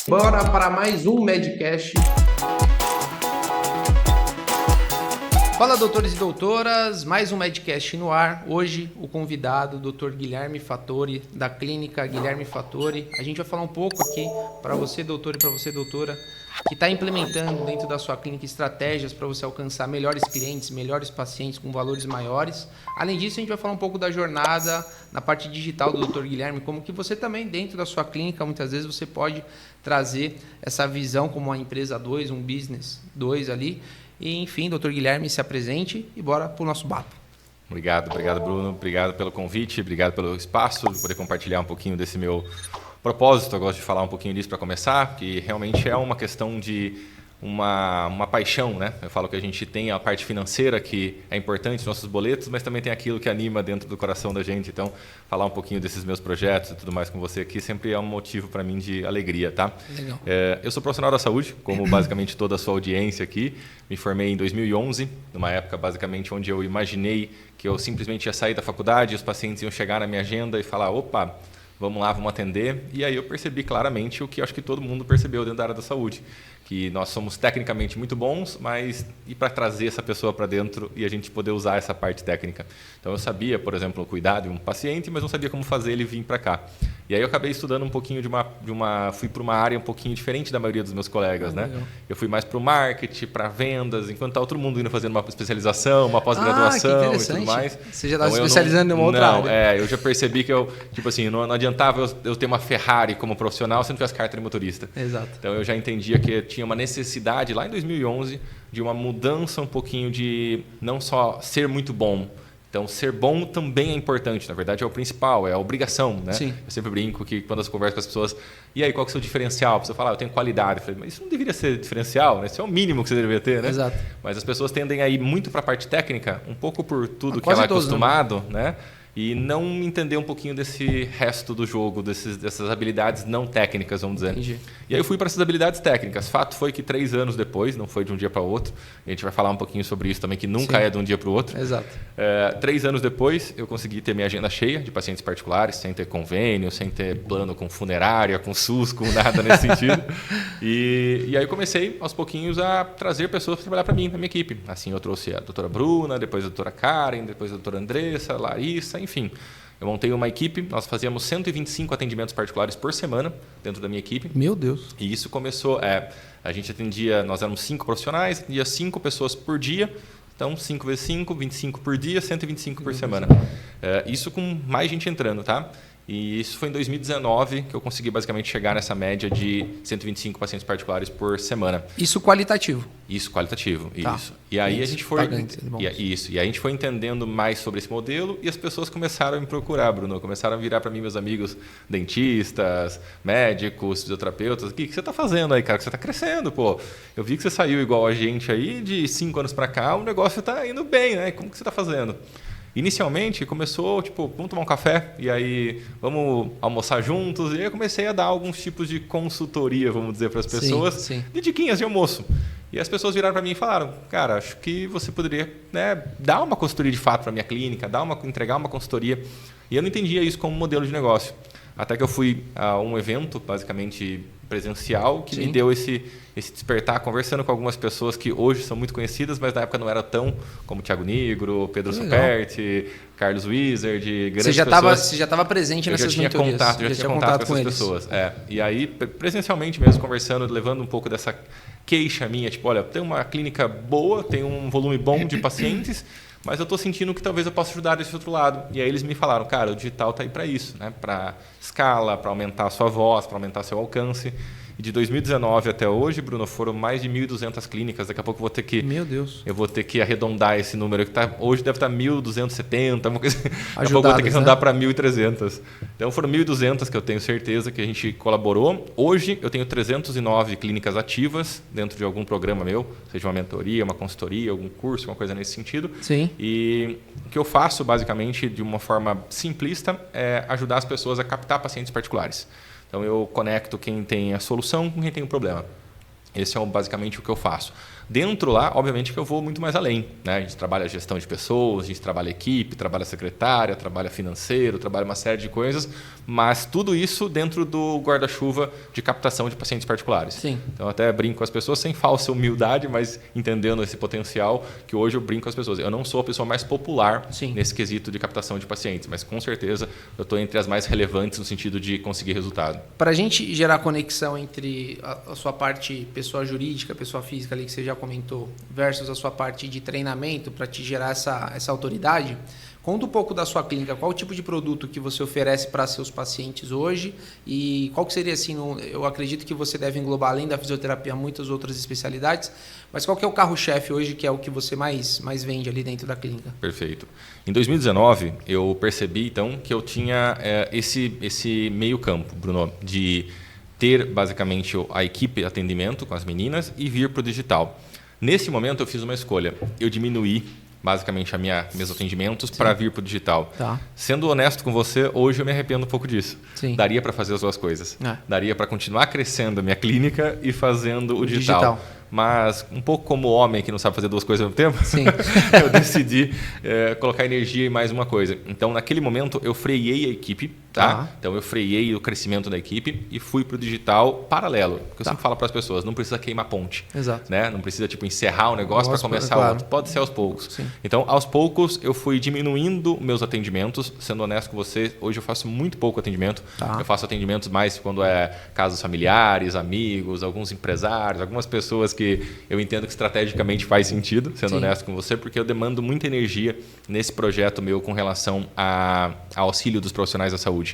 Bora para mais um Medcast. Fala, doutores e doutoras, mais um Medcast no ar. Hoje o convidado, o Dr. Guilherme Fattori, da clínica Guilherme Fattori. A gente vai falar um pouco aqui para você, doutor, e para você, doutora, que está implementando dentro da sua clínica estratégias para você alcançar melhores clientes, melhores pacientes com valores maiores. Além disso, a gente vai falar um pouco da jornada na parte digital do Dr. Guilherme, como que você também, dentro da sua clínica, muitas vezes você pode trazer essa visão como uma empresa 2, um business 2 ali. E, enfim, Dr. Guilherme, se apresente e bora para o nosso papo. Obrigado, Bruno. Obrigado pelo convite, obrigado pelo espaço, de poder compartilhar um pouquinho desse meu propósito. Eu gosto de falar um pouquinho disso para começar, que realmente é uma questão de uma paixão, né? Eu falo que a gente tem a parte financeira que é importante, nossos boletos, mas também tem aquilo que anima dentro do coração da gente. Então, falar um pouquinho desses meus projetos e tudo mais com você aqui sempre é um motivo para mim de alegria, tá? Legal. Eu sou profissional da saúde, como basicamente toda a sua audiência aqui. Me formei em 2011, numa época basicamente onde eu imaginei que eu simplesmente ia sair da faculdade, os pacientes iam chegar na minha agenda e falar, opa, vamos lá, vamos atender. E aí eu percebi claramente o que acho que todo mundo percebeu dentro da área da saúde, que nós somos tecnicamente muito bons, mas e para trazer essa pessoa para dentro e a gente poder usar essa parte técnica. Então eu sabia, por exemplo, cuidar de um paciente, mas não sabia como fazer ele vir para cá. E aí eu acabei estudando um pouquinho fui para uma área um pouquinho diferente da maioria dos meus colegas, né? Legal. Eu fui mais para o marketing, para vendas, enquanto está todo mundo indo fazendo uma especialização, uma pós-graduação e tudo mais. Você já estava Então, especializando em uma outra área. eu já percebi que não adiantava eu ter uma Ferrari como profissional se não tivesse carta de motorista. Exato. Então eu já entendia que tinha uma necessidade lá em 2011 de uma mudança um pouquinho de não só ser muito bom. Então, ser bom também é importante. Na verdade, é o principal, é a obrigação, né? Sim. Eu sempre brinco que quando eu converso com as pessoas, e aí, qual que é o seu diferencial? A pessoa fala, eu tenho qualidade. Eu falei, mas isso não deveria ser diferencial, né? Isso é o mínimo que você deveria ter, né? Exato. Mas as pessoas tendem a ir muito para a parte técnica, um pouco por tudo que Quase ela é todos, acostumado, né? E não entender um pouquinho desse resto do jogo, dessas habilidades não técnicas, vamos dizer. Entendi. E aí eu fui para essas habilidades técnicas. Fato foi que 3 anos depois, não foi de um dia para o outro, a gente vai falar um pouquinho sobre isso também, que nunca Sim. é de um dia para o outro. Exato. 3 anos depois, eu consegui ter minha agenda cheia de pacientes particulares, sem ter convênio, sem ter plano com funerária, com SUS, com nada nesse sentido. E aí eu comecei, aos pouquinhos, a trazer pessoas para trabalhar para mim, na minha equipe. Assim, eu trouxe a doutora Bruna, depois a doutora Karen, depois a doutora Andressa, a Larissa, enfim. Eu montei uma equipe, nós fazíamos 125 atendimentos particulares por semana dentro da minha equipe. Meu Deus. E isso começou, a gente atendia, nós éramos 5 profissionais, atendia 5 pessoas por dia. Então, 5 vezes 5, 25 por dia, 125 por semana. Isso com mais gente entrando, tá? E isso foi em 2019 que eu consegui basicamente chegar nessa média de 125 pacientes particulares por semana. Isso qualitativo. Isso, qualitativo. Tá. Isso. E aí a gente foi. Pagantes, bom. E aí a gente foi entendendo mais sobre esse modelo e as pessoas começaram a me procurar, Bruno. Começaram a virar para mim, meus amigos dentistas, médicos, fisioterapeutas. O que você está fazendo aí, cara? Que você está crescendo, pô. Eu vi que você saiu igual a gente aí, de 5 anos para cá, o negócio está indo bem, né? Como que você está fazendo? Inicialmente começou, vamos tomar um café e aí vamos almoçar juntos. E aí eu comecei a dar alguns tipos de consultoria, vamos dizer, para as pessoas, Sim. de diquinhas de almoço. E as pessoas viraram para mim e falaram, cara, acho que você poderia, né, dar uma consultoria de fato para a minha clínica, entregar uma consultoria. E eu não entendia isso como modelo de negócio. Até que eu fui a um evento, basicamente presencial, que me deu esse despertar, conversando com algumas pessoas que hoje são muito conhecidas, mas na época não eram tão, como Thiago Negro, Pedro Superti, Carlos Wizard, grandes pessoas. Você já estava presente nessas mentorias. Eu já tinha contato com essas pessoas. E aí, presencialmente mesmo, conversando, levando um pouco dessa queixa minha, olha, tem uma clínica boa, tem um volume bom de pacientes, mas eu estou sentindo que talvez eu possa ajudar desse outro lado. E aí eles me falaram, cara, o digital está aí para isso, né? Para escala, para aumentar a sua voz, para aumentar seu alcance. E de 2019 até hoje, Bruno, foram mais de 1.200 clínicas. Daqui a pouco eu vou ter que... Meu Deus. Eu vou ter que arredondar esse número, que hoje deve estar 1.270, uma coisa assim. Daqui a pouco eu vou ter que arredondar para 1.300. Então foram 1.200 que eu tenho certeza que a gente colaborou. Hoje eu tenho 309 clínicas ativas dentro de algum programa meu, seja uma mentoria, uma consultoria, algum curso, alguma coisa nesse sentido. Sim. E o que eu faço, basicamente, de uma forma simplista, é ajudar as pessoas a captar pacientes particulares. Então, eu conecto quem tem a solução com quem tem o problema. Esse é basicamente o que eu faço. Dentro lá, obviamente que eu vou muito mais além, né? A gente trabalha gestão de pessoas, a gente trabalha equipe, trabalha secretária, trabalha financeiro, trabalha uma série de coisas, mas tudo isso dentro do guarda-chuva de captação de pacientes particulares. Sim. Então, até brinco com as pessoas, sem falsa humildade, mas entendendo esse potencial, que hoje eu brinco com as pessoas. Eu não sou a pessoa mais popular nesse quesito de captação de pacientes, mas com certeza eu estou entre as mais relevantes no sentido de conseguir resultado. Para a gente gerar conexão entre a sua parte pessoa jurídica, pessoa física ali que você já comentou, versus a sua parte de treinamento para te gerar essa autoridade, conta um pouco da sua clínica, qual o tipo de produto que você oferece para seus pacientes hoje e qual que seria assim, eu acredito que você deve englobar além da fisioterapia muitas outras especialidades, mas qual que é o carro-chefe hoje que é o que você mais vende ali dentro da clínica? Perfeito. Em 2019 eu percebi então que eu tinha esse meio campo, Bruno, de ter basicamente a equipe de atendimento com as meninas e vir para o digital. Nesse momento eu fiz uma escolha, eu diminuí basicamente meus atendimentos para vir para o digital. Tá. Sendo honesto com você, hoje eu me arrependo um pouco disso. Sim. Daria para fazer as duas coisas. Daria para continuar crescendo a minha clínica e fazendo o digital. Mas um pouco como homem que não sabe fazer duas coisas ao mesmo tempo, eu decidi colocar energia em mais uma coisa. Então, naquele momento, eu freiei a equipe. Tá? Então, eu freiei o crescimento da equipe e fui para o digital paralelo. Porque eu sempre falo para as pessoas, não precisa queimar ponte. Exato. Né? Não precisa encerrar o negócio para começar outro. Pode ser aos poucos. Sim. Então, aos poucos, eu fui diminuindo meus atendimentos. Sendo honesto com você, hoje eu faço muito pouco atendimento. Eu faço atendimentos mais quando é casos familiares, amigos, alguns empresários, algumas pessoas que eu entendo que estrategicamente faz sentido, sendo honesto com você, porque eu demando muita energia nesse projeto meu com relação ao auxílio dos profissionais da saúde.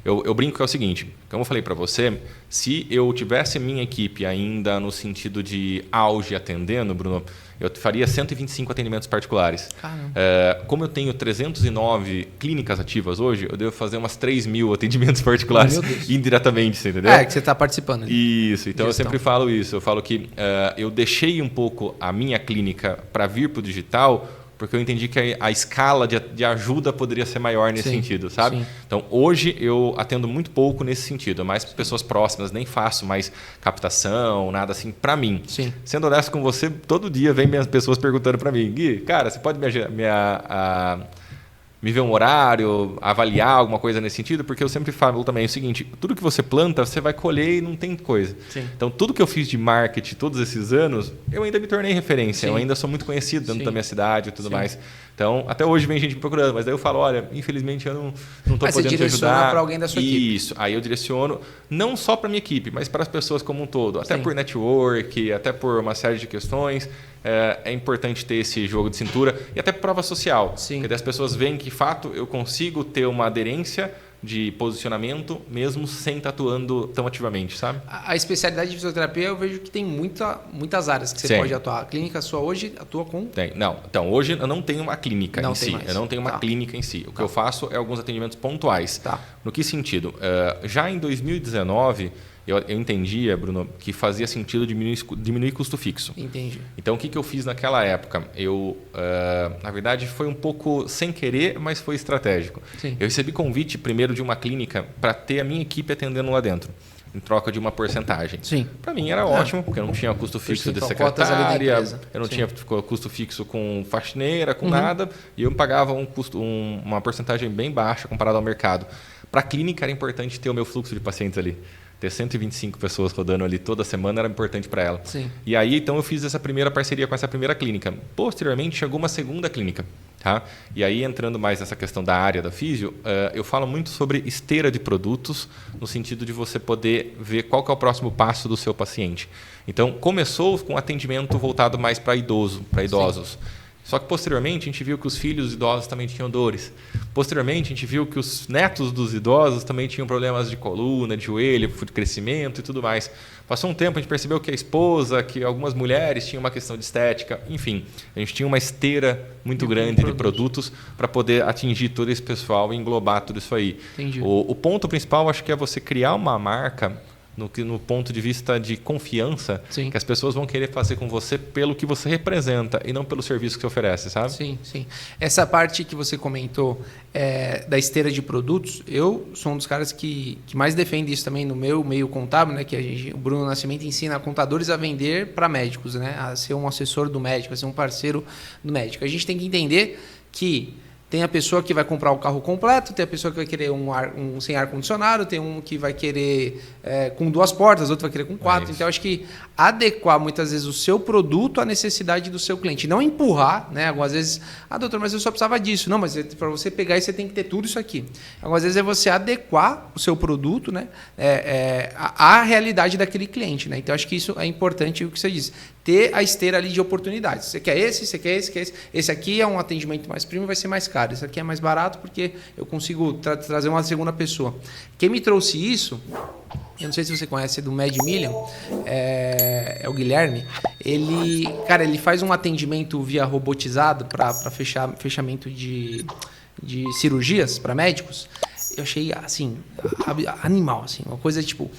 Eu brinco que é o seguinte, como eu falei para você, se eu tivesse minha equipe ainda no sentido de auge atendendo, Bruno, eu faria 125 atendimentos particulares. Como eu tenho 309 clínicas ativas hoje, eu devo fazer umas 3.000 atendimentos particulares indiretamente, você entendeu? Que você está participando. Isso, então eu sempre falo isso. Eu falo que eu deixei um pouco a minha clínica para vir para o digital porque eu entendi que a escala de ajuda poderia ser maior nesse sentido, sabe? Sim. Então, hoje eu atendo muito pouco nesse sentido, mais pessoas próximas, nem faço mais captação, nada assim, para mim. Sim. Sendo honesto com você, todo dia vem minhas pessoas perguntando para mim, Gui, cara, você pode me ver um horário, avaliar alguma coisa nesse sentido, porque eu sempre falo também o seguinte, tudo que você planta, você vai colher e não tem coisa. Sim. Então, tudo que eu fiz de marketing todos esses anos, eu ainda me tornei referência, eu ainda sou muito conhecido dentro da minha cidade e tudo mais. Então, até hoje vem gente me procurando, mas daí eu falo, olha, infelizmente eu não estou podendo te ajudar. Você direciona para alguém da sua equipe. Isso, aí eu direciono não só para a minha equipe, mas para as pessoas como um todo, até por network, até por uma série de questões. É importante ter esse jogo de cintura e até prova social. Porque as pessoas veem que, de fato, eu consigo ter uma aderência de posicionamento mesmo sem estar atuando tão ativamente, sabe? A especialidade de fisioterapia eu vejo que tem muitas áreas que você pode atuar. A clínica sua hoje atua com... Tem. Não, então hoje eu não tenho uma clínica em si. Eu não tenho uma clínica em si. O que eu faço é alguns atendimentos pontuais. No que sentido? Já em 2019... Eu entendia, Bruno, que fazia sentido diminuir custo fixo. Entendi. Então, o que eu fiz naquela época? Na verdade, foi um pouco sem querer, mas foi estratégico. Sim. Eu recebi convite primeiro de uma clínica para ter a minha equipe atendendo lá dentro, em troca de uma porcentagem. Para mim era ótimo, porque eu não tinha custo fixo de secretária, eu não tinha custo fixo com faxineira, com nada, e eu pagava uma porcentagem bem baixa comparado ao mercado. Para a clínica era importante ter o meu fluxo de pacientes ali. Ter 125 pessoas rodando ali toda semana era importante para ela. Sim. E aí, então, eu fiz essa primeira parceria com essa primeira clínica. Posteriormente, chegou uma segunda clínica. Tá? E aí, entrando mais nessa questão da área da físio, eu falo muito sobre esteira de produtos, no sentido de você poder ver qual que é o próximo passo do seu paciente. Então, começou com atendimento voltado mais para idosos. Sim. Só que, posteriormente, a gente viu que os filhos idosos também tinham dores. Posteriormente, a gente viu que os netos dos idosos também tinham problemas de coluna, de joelho, de crescimento e tudo mais. Passou um tempo, a gente percebeu que a esposa, que algumas mulheres tinham uma questão de estética. Enfim, a gente tinha uma esteira muito grande de produtos para poder atingir todo esse pessoal e englobar tudo isso aí. Entendi. O ponto principal, acho que é você criar uma marca no ponto de vista de confiança, Sim. que as pessoas vão querer fazer com você pelo que você representa e não pelo serviço que você oferece, sabe? Sim, sim. Essa parte que você comentou da esteira de produtos, eu sou um dos caras que mais defende isso também no meu meio contábil, né? Que o Bruno Nascimento ensina contadores a vender para médicos, né? A ser um assessor do médico, a ser um parceiro do médico. A gente tem que entender que tem a pessoa que vai comprar o carro completo, tem a pessoa que vai querer um sem ar-condicionado, tem um que vai querer com 2 portas, outro vai querer com 4. Então, acho que adequar muitas vezes o seu produto à necessidade do seu cliente. Não empurrar, né? Algumas vezes, doutor, mas eu só precisava disso. Não, mas para você pegar isso, você tem que ter tudo isso aqui. Algumas vezes é você adequar o seu produto, né? À realidade daquele cliente, né? Então, acho que isso é importante o que você disse. Ter a esteira ali de oportunidades. Você quer esse, você quer esse, quer esse. Esse aqui é um atendimento mais premium, vai ser mais caro. Esse aqui é mais barato porque eu consigo trazer uma segunda pessoa. Quem me trouxe isso, eu não sei se você conhece, é do Mad Million, é o Guilherme. Ele faz um atendimento via robotizado para fechamento de cirurgias para médicos. Eu achei, assim, animal, assim, uma coisa tipo...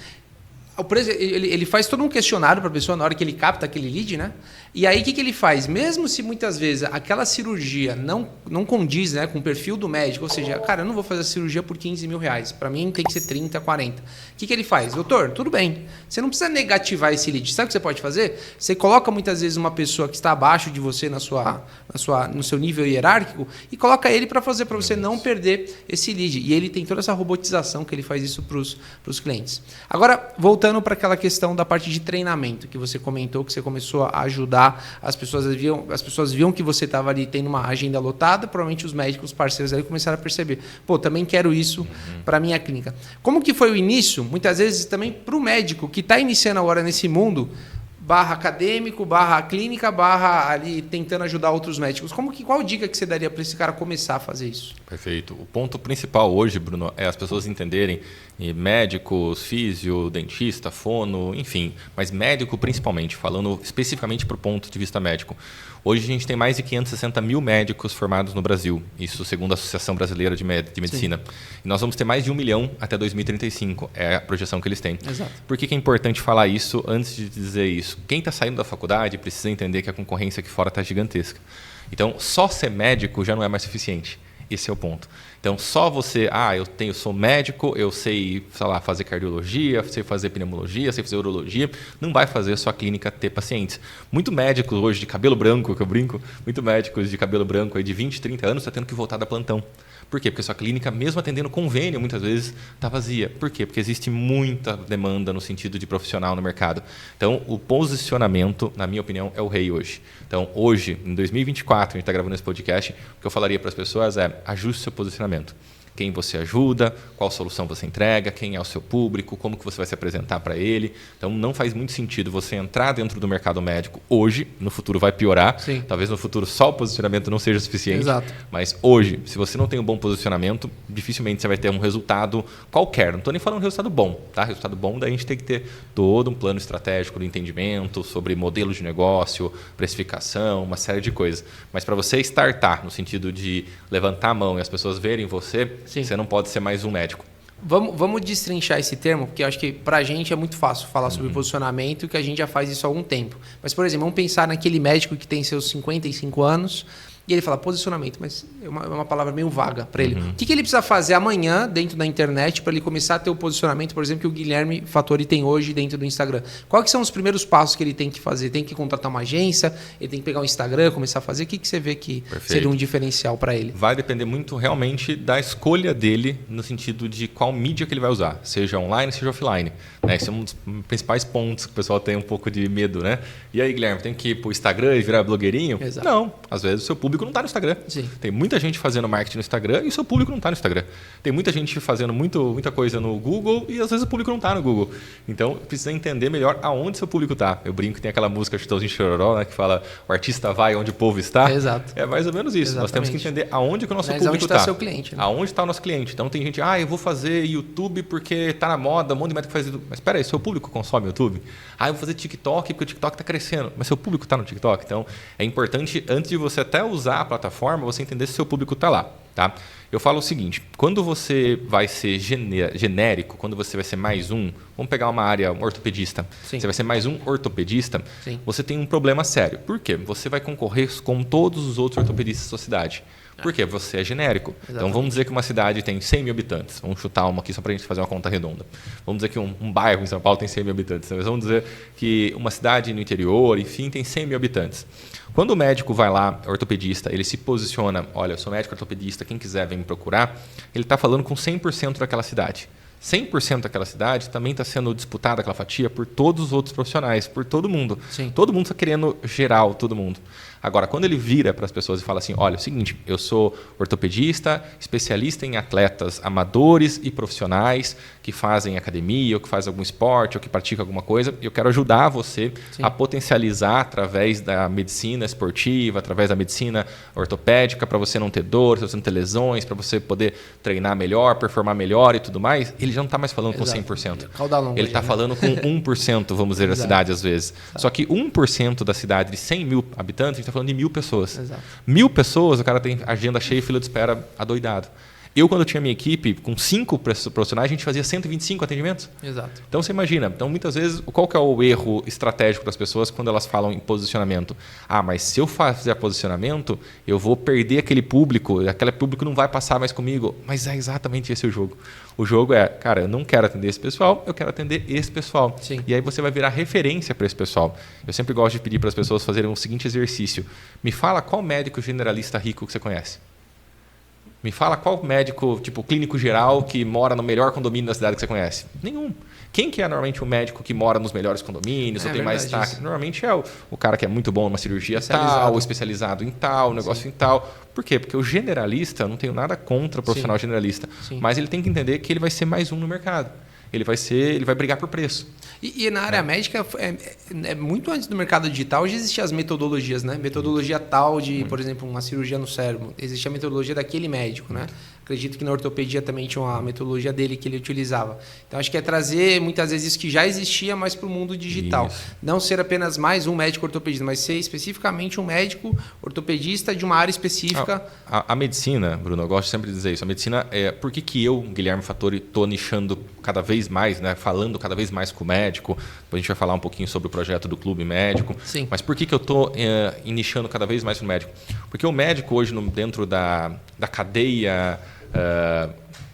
Ele faz todo um questionário para a pessoa na hora que ele capta aquele lead, né? E aí, o que ele faz? Mesmo se muitas vezes aquela cirurgia não condiz, né, com o perfil do médico, ou seja, cara, eu não vou fazer a cirurgia por 15 mil reais. Para mim tem que ser 30, 40. O que ele faz? Doutor, tudo bem. Você não precisa negativar esse lead. Sabe o que você pode fazer? Você coloca muitas vezes uma pessoa que está abaixo de você no seu nível hierárquico e coloca ele para você não perder esse lead. E ele tem toda essa robotização que ele faz isso para os clientes. Agora, voltando para aquela questão da parte de treinamento que você comentou, que você começou a ajudar, as pessoas viam que você estava ali tendo uma agenda lotada, provavelmente os médicos, os parceiros ali começaram a perceber, também quero isso para a minha clínica. Como que foi o início? Muitas vezes também para o médico que está iniciando agora nesse mundo, barra acadêmico, barra clínica, barra ali tentando ajudar outros médicos. Qual dica que você daria para esse cara começar a fazer isso? Perfeito. O ponto principal hoje, Bruno, é as pessoas entenderem médicos, físio, dentista, fono, enfim, mas médico principalmente, falando especificamente para o ponto de vista médico. Hoje a gente tem mais de 560 mil médicos formados no Brasil, isso segundo a Associação Brasileira de Medicina. Sim. E nós vamos ter mais de 1 milhão até 2035, é a projeção que eles têm. Exato. Por que é importante falar isso antes de dizer isso? Quem está saindo da faculdade precisa entender que a concorrência aqui fora está gigantesca. Então, só ser médico já não é mais suficiente. Esse é o ponto. Então, só você, eu sou médico, eu sei, fazer cardiologia, sei fazer pneumologia, sei fazer urologia, não vai fazer a sua clínica ter pacientes. Muito médicos hoje de cabelo branco, que eu brinco, muito médicos de cabelo branco aí de 20, 30 anos está tendo que voltar da plantão. Por quê? Porque a sua clínica, mesmo atendendo convênio, muitas vezes está vazia. Por quê? Porque existe muita demanda no sentido de profissional no mercado. Então, o posicionamento, na minha opinião, é o rei hoje. Então, hoje, em 2024, a gente está gravando esse podcast, o que eu falaria para as pessoas é ajuste seu posicionamento. Quem você ajuda, qual solução você entrega, quem é o seu público, como que você vai se apresentar para ele. Então, não faz muito sentido você entrar dentro do mercado médico hoje, no futuro vai piorar. Sim. Talvez no futuro só o posicionamento não seja suficiente. Exato. Mas hoje, se você não tem um bom posicionamento, dificilmente você vai ter um resultado qualquer. Não estou nem falando de resultado bom, tá? Resultado bom, daí a gente tem que ter todo um plano estratégico de entendimento sobre modelo de negócio, precificação, uma série de coisas. Mas para você startar, no sentido de levantar a mão e as pessoas verem você, sim, você não pode ser mais um médico. Vamos destrinchar esse termo, porque eu acho que para a gente é muito fácil falar sobre posicionamento, que a gente já faz isso há algum tempo. Mas, por exemplo, vamos pensar naquele médico que tem seus 55 anos e ele fala posicionamento, mas é uma palavra meio vaga para ele. O que ele precisa fazer amanhã dentro da internet para ele começar a ter o posicionamento, por exemplo, que o Guilherme Fattori tem hoje dentro do Instagram? Quais são os primeiros passos que ele tem que fazer? Tem que contratar uma agência? Ele tem que pegar um Instagram, começar a fazer? O que você vê que seria um diferencial para ele? Vai depender muito realmente da escolha dele no sentido de qual mídia que ele vai usar, seja online, seja offline. Né? Esse é um dos principais pontos que o pessoal tem um pouco de medo, né? E aí, Guilherme, tem que ir para o Instagram e virar blogueirinho? Exato. Não, às vezes o seu público não está no Instagram. Sim. Tem muita gente fazendo marketing no Instagram e o seu público não está no Instagram. Tem muita gente fazendo muita coisa no Google e às vezes o público não está no Google. Então, precisa entender melhor aonde seu público está. Eu brinco que tem aquela música Chitãozinho Chororó, né, que fala o artista vai onde o povo está. Exato. É mais ou menos isso. Exatamente. Nós temos que entender aonde que o nosso Mas público está. Aonde está o seu cliente. Né? Aonde está o nosso cliente. Então, tem gente, eu vou fazer YouTube porque está na moda, um monte de médico faz YouTube. Mas espera aí, seu público consome YouTube? Eu vou fazer TikTok porque o TikTok está crescendo. Mas seu público está no TikTok? Então, é importante, antes de você até usar a plataforma, você entender se seu público está lá. Tá? Eu falo o seguinte, quando você vai ser genérico, quando você vai ser mais um, vamos pegar uma área ortopedista, Sim. você vai ser mais um ortopedista, Sim. você tem um problema sério. Por quê? Você vai concorrer com todos os outros ortopedistas da sua cidade. Por quê? Você é genérico. Exatamente. Então vamos dizer que uma cidade tem 100 mil habitantes. Vamos chutar uma aqui só para a gente fazer uma conta redonda. Vamos dizer que um bairro em São Paulo tem 100 mil habitantes. Mas vamos dizer que uma cidade no interior, enfim, tem 100 mil habitantes. Quando o médico vai lá, ortopedista, ele se posiciona, olha, eu sou médico ortopedista, quem quiser vem me procurar, ele está falando com 100% daquela cidade. 100% daquela cidade também está sendo disputada aquela fatia por todos os outros profissionais, por todo mundo. Sim. Todo mundo está querendo geral, todo mundo. Agora, quando ele vira para as pessoas e fala assim, olha, é o seguinte, eu sou ortopedista, especialista em atletas amadores e profissionais que fazem academia, ou que fazem algum esporte, ou que praticam alguma coisa, e eu quero ajudar você Sim. a potencializar através da medicina esportiva, através da medicina ortopédica, para você não ter dor, para você não ter lesões, para você poder treinar melhor, performar melhor e tudo mais. Ele já não está mais falando com 100%. Cauda longa Ele está já, né? falando com 1%, vamos dizer, da Exato. cidade às vezes. Só que 1% da cidade de 100 mil habitantes, a gente está falando de 1.000 pessoas. Exato. 1.000 pessoas, o cara tem agenda cheia e fila de espera adoidado. Eu, quando eu tinha minha equipe, com 5 profissionais, a gente fazia 125 atendimentos. Exato. Então, você imagina. Então, muitas vezes, qual que é o erro estratégico das pessoas quando elas falam em posicionamento? Ah, mas se eu fizer posicionamento, eu vou perder aquele público não vai passar mais comigo. Mas é exatamente esse o jogo. O jogo é, cara, eu não quero atender esse pessoal, eu quero atender esse pessoal. Sim. E aí você vai virar referência para esse pessoal. Eu sempre gosto de pedir para as pessoas fazerem o seguinte exercício. Me fala qual médico generalista rico que você conhece. Me fala qual médico, tipo clínico geral, que mora no melhor condomínio da cidade que você conhece. Nenhum. Quem que é normalmente o médico que mora nos melhores condomínios, ou tem mais destaque? Isso. Normalmente é o cara que é muito bom numa cirurgia Especializado. tal, especializado em tal, negócio em tal. Por quê? Porque o generalista, eu não tenho nada contra o profissional generalista, Sim. mas ele tem que entender que ele vai ser mais um no mercado. Ele vai brigar por preço. E na área médica, muito antes do mercado digital, já existiam as metodologias, né? Metodologia tal de, por exemplo, uma cirurgia no cérebro. Existia a metodologia daquele médico, né? Acredito que na ortopedia também tinha uma metodologia dele que ele utilizava. Então, acho que é trazer, muitas vezes, isso que já existia, mas para o mundo digital. Isso. Não ser apenas mais um médico ortopedista, mas ser especificamente um médico ortopedista de uma área específica. A medicina, Bruno, eu gosto sempre de dizer isso. A medicina, por que eu, Guilherme Fattori, estou nichando cada vez mais, né? Falando cada vez mais com o médico. Depois a gente vai falar um pouquinho sobre o projeto do Clube Médico. Sim. Mas por que eu estou nichando cada vez mais com o médico? Porque o médico hoje, dentro da cadeia...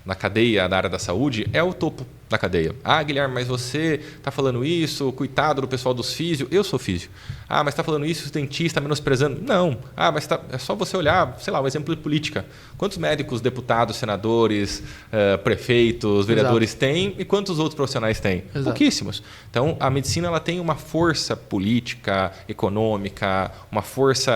na cadeia da área da saúde, é o topo da cadeia. Ah, Guilherme, mas você está falando isso, coitado do pessoal dos físio. Eu sou físio. Ah, mas está falando isso, o dentista menosprezando. Não. Ah, mas é só você olhar, sei lá, um exemplo de política. Quantos médicos, deputados, senadores, prefeitos, vereadores têm e quantos outros profissionais têm? Exato. Pouquíssimos. Então, a medicina ela tem uma força política, econômica, uma força,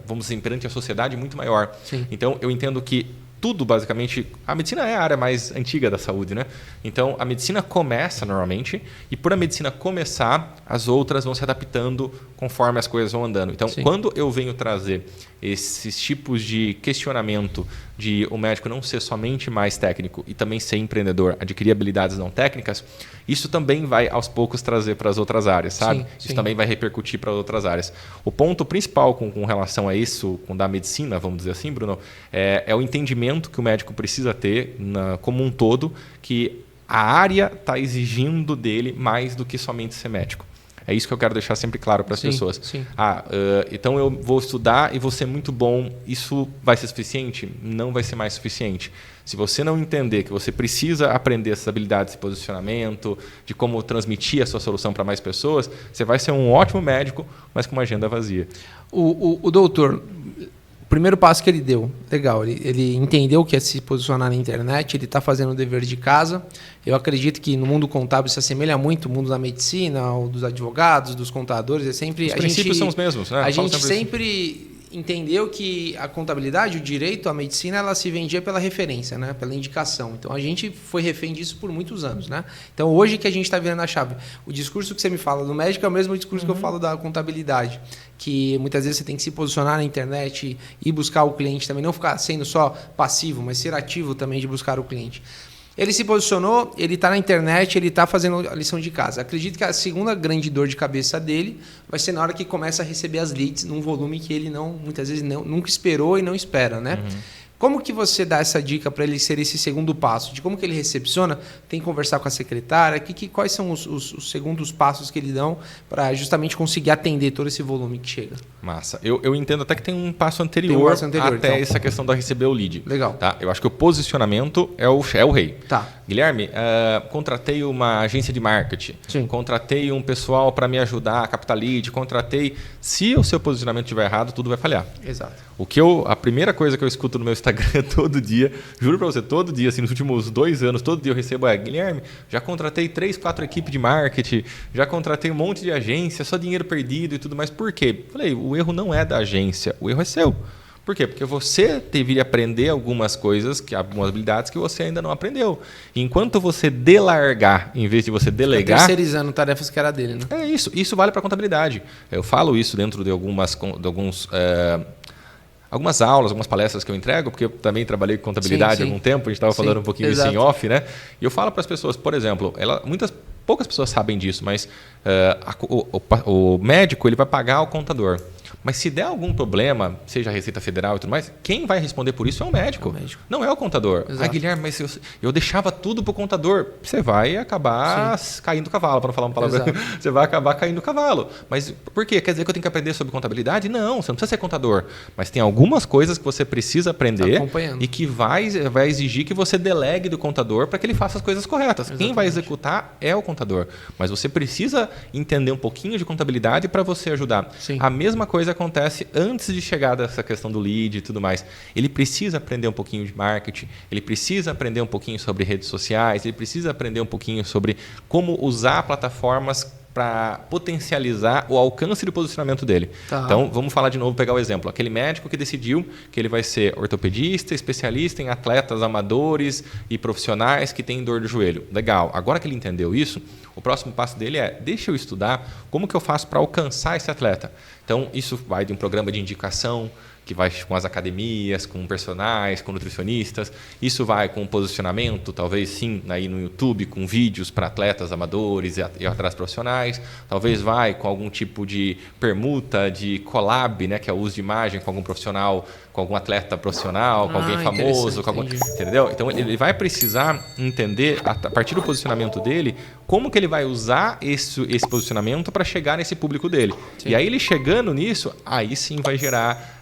vamos dizer, perante a sociedade muito maior. Sim. Então, eu entendo que tudo, basicamente, a medicina é a área mais antiga da saúde, né? Então, a medicina começa normalmente e por a medicina começar, as outras vão se adaptando conforme as coisas vão andando. Então, Sim. quando eu venho trazer esses tipos de questionamento de o médico não ser somente mais técnico e também ser empreendedor, adquirir habilidades não técnicas, isso também vai, aos poucos, trazer para as outras áreas, sabe? Sim, Isso sim. também vai repercutir para outras áreas. O ponto principal com relação a isso, com da medicina, vamos dizer assim, Bruno, é o entendimento que o médico precisa ter como um todo, que a área está exigindo dele mais do que somente ser médico. É isso que eu quero deixar sempre claro para as Sim, pessoas. sim. Então eu vou estudar e vou ser muito bom. Isso vai ser suficiente? Não vai ser mais suficiente. Se você não entender que você precisa aprender essas habilidades de posicionamento, de como transmitir a sua solução para mais pessoas, você vai ser um ótimo médico, mas com uma agenda vazia. O doutor, o primeiro passo que ele deu, legal, ele entendeu que é se posicionar na internet, ele está fazendo o dever de casa. Eu acredito que no mundo contábil se assemelha muito ao mundo da medicina, ou dos advogados, dos contadores. É sempre Os princípios são os mesmos, né? A Eu falo gente sempre isso. sempre entendeu que a contabilidade, o direito, a medicina, ela se vendia pela referência, né? Pela indicação. Então, a gente foi refém disso por muitos anos, né? Então, hoje que a gente está virando a chave. O discurso que você me fala do médico é o mesmo discurso que eu falo da contabilidade, que muitas vezes você tem que se posicionar na internet e buscar o cliente também, não ficar sendo só passivo, mas ser ativo também de buscar o cliente. Ele se posicionou, ele está na internet, ele está fazendo a lição de casa. Acredito que a segunda grande dor de cabeça dele vai ser na hora que começa a receber as leads num volume que ele muitas vezes nunca esperou e não espera, né? Como que você dá essa dica para ele ser esse segundo passo? De como que ele recepciona? Tem que conversar com a secretária? Quais são os segundos passos que ele dão para justamente conseguir atender todo esse volume que chega? Massa. Eu entendo até que tem um passo anterior, até então, essa questão da receber o lead. Legal. Tá? Eu acho que o posicionamento é o rei. Tá. Guilherme, contratei uma agência de marketing. Sim. Contratei um pessoal para me ajudar a captar lead. Contratei. Se o seu posicionamento estiver errado, tudo vai falhar. Exato. A primeira coisa que eu escuto no meu Instagram todo dia, juro para você, todo dia, assim, nos últimos 2 anos, todo dia eu recebo Guilherme, já contratei 3, 4 equipes de marketing, já contratei um monte de agência, só dinheiro perdido e tudo mais. Por quê? Falei, o erro não é da agência, o erro é seu. Por quê? Porque você deveria aprender algumas coisas, algumas habilidades que você ainda não aprendeu. Enquanto você delargar, em vez de você delegar... terceirizando tarefas que era dele, né? É isso. Isso vale para contabilidade. Eu falo isso dentro de algumas aulas, algumas palestras que eu entrego, porque eu também trabalhei com contabilidade há algum tempo, a gente estava falando um pouquinho disso em off, né? E eu falo para as pessoas, por exemplo, poucas pessoas sabem disso, mas o médico ele vai pagar o contador. Mas se der algum problema, seja a Receita Federal e tudo mais, quem vai responder por isso é o médico. Não é o contador. Guilherme, mas eu deixava tudo para o contador. Você vai acabar caindo do cavalo, para não falar uma palavra. Você vai acabar caindo do cavalo. Mas por quê? Quer dizer que eu tenho que aprender sobre contabilidade? Não, você não precisa ser contador. Mas tem algumas coisas que você precisa aprender e que vai exigir que você delegue do contador para que ele faça as coisas corretas. Exatamente. Quem vai executar é o contador. Mas você precisa entender um pouquinho de contabilidade para você ajudar. Sim. A mesma coisa acontece antes de chegar dessa questão do lead e tudo mais. Ele precisa aprender um pouquinho de marketing, ele precisa aprender um pouquinho sobre redes sociais, ele precisa aprender um pouquinho sobre como usar plataformas para potencializar o alcance do posicionamento dele. Tá. Então, vamos falar de novo, pegar o exemplo. Aquele médico que decidiu que ele vai ser ortopedista, especialista em atletas amadores e profissionais que têm dor do joelho. Legal. Agora que ele entendeu isso, o próximo passo dele é, deixa eu estudar como que eu faço para alcançar esse atleta. Então, isso vai de um programa de indicação, que vai com as academias, com personagens, com nutricionistas. Isso vai com posicionamento, talvez sim, aí no YouTube, com vídeos para atletas amadores e atletas profissionais. Talvez vai com algum tipo de permuta, de collab, né, que é o uso de imagem com algum profissional, com algum atleta profissional, com alguém famoso. Entendeu? Então, ele vai precisar entender, a partir do posicionamento dele, como que ele vai usar esse posicionamento para chegar nesse público dele. Sim. E aí, ele chegando nisso, aí sim vai gerar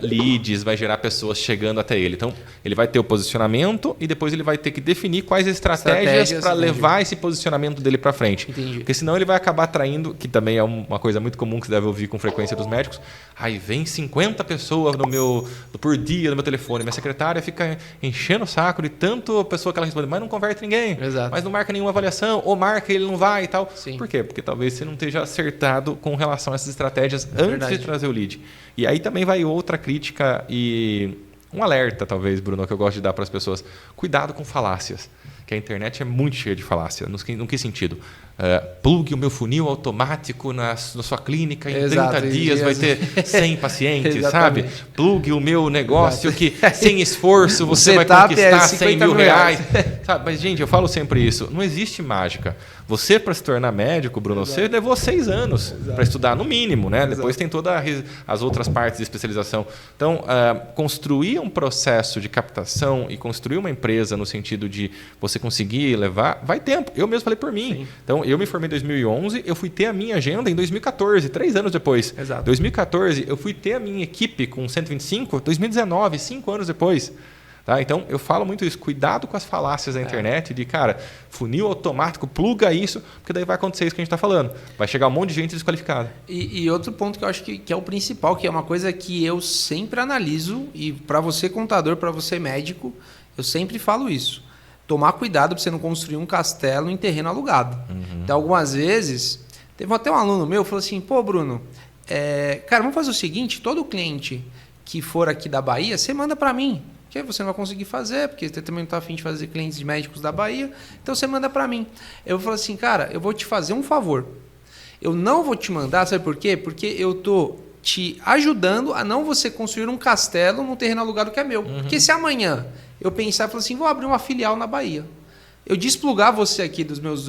leads, vai gerar pessoas chegando até ele. Então, ele vai ter o posicionamento e depois ele vai ter que definir quais estratégias para levar esse posicionamento dele para frente. Entendi. Porque senão ele vai acabar atraindo, que também é uma coisa muito comum que você deve ouvir com frequência dos médicos, aí vem 50 pessoas por dia no meu telefone, minha secretária fica enchendo o saco de tanto pessoa que ela responde, mas não converte ninguém, mas não marca nenhuma avaliação, ou marca e ele não vai e tal. Sim. Por quê? Porque talvez você não esteja acertado com relação a essas estratégias antes de trazer o lead. E aí também vai outra crítica e um alerta, talvez, Bruno, que eu gosto de dar para as pessoas. Cuidado com falácias, que a internet é muito cheia de falácia. No que sentido? Plugue o meu funil automático na sua clínica, em 30 dias vai ter 100 pacientes, sabe? Plugue o meu negócio que, sem esforço, você vai conquistar 100 mil reais. Sabe? Mas, gente, eu falo sempre isso. Não existe mágica. Você, para se tornar médico, Bruno, você levou 6 anos para estudar, no mínimo, né? Depois tem todas as outras partes de especialização. Então, construir um processo de captação e construir uma empresa no sentido de você conseguir levar, vai tempo. Eu mesmo falei por mim. Sim. Então, eu me formei em 2011, eu fui ter a minha agenda em 2014, 3 anos depois. Exato. 2014, eu fui ter a minha equipe com 125, 2019, 5 anos depois. Tá? Então, eu falo muito isso. Cuidado com as falácias da internet de, cara, funil automático, pluga isso, porque daí vai acontecer isso que a gente está falando. Vai chegar um monte de gente desqualificada. E outro ponto que eu acho que é o principal, que é uma coisa que eu sempre analiso, e para você contador, para você médico, eu sempre falo isso. Tomar cuidado para você não construir um castelo em terreno alugado. Uhum. Então, algumas vezes, teve até um aluno meu que falou assim, pô, Bruno, cara, vamos fazer o seguinte, todo cliente que for aqui da Bahia, você manda para mim. Que aí você não vai conseguir fazer, porque você também não está afim de fazer clientes de médicos da Bahia, então você manda para mim. Eu falo assim, cara, eu vou te fazer um favor. Eu não vou te mandar, sabe por quê? Porque eu estou te ajudando a não você construir um castelo num terreno alugado que é meu. Uhum. Porque se amanhã eu pensar e falar assim, vou abrir uma filial na Bahia, eu desplugar você aqui dos meus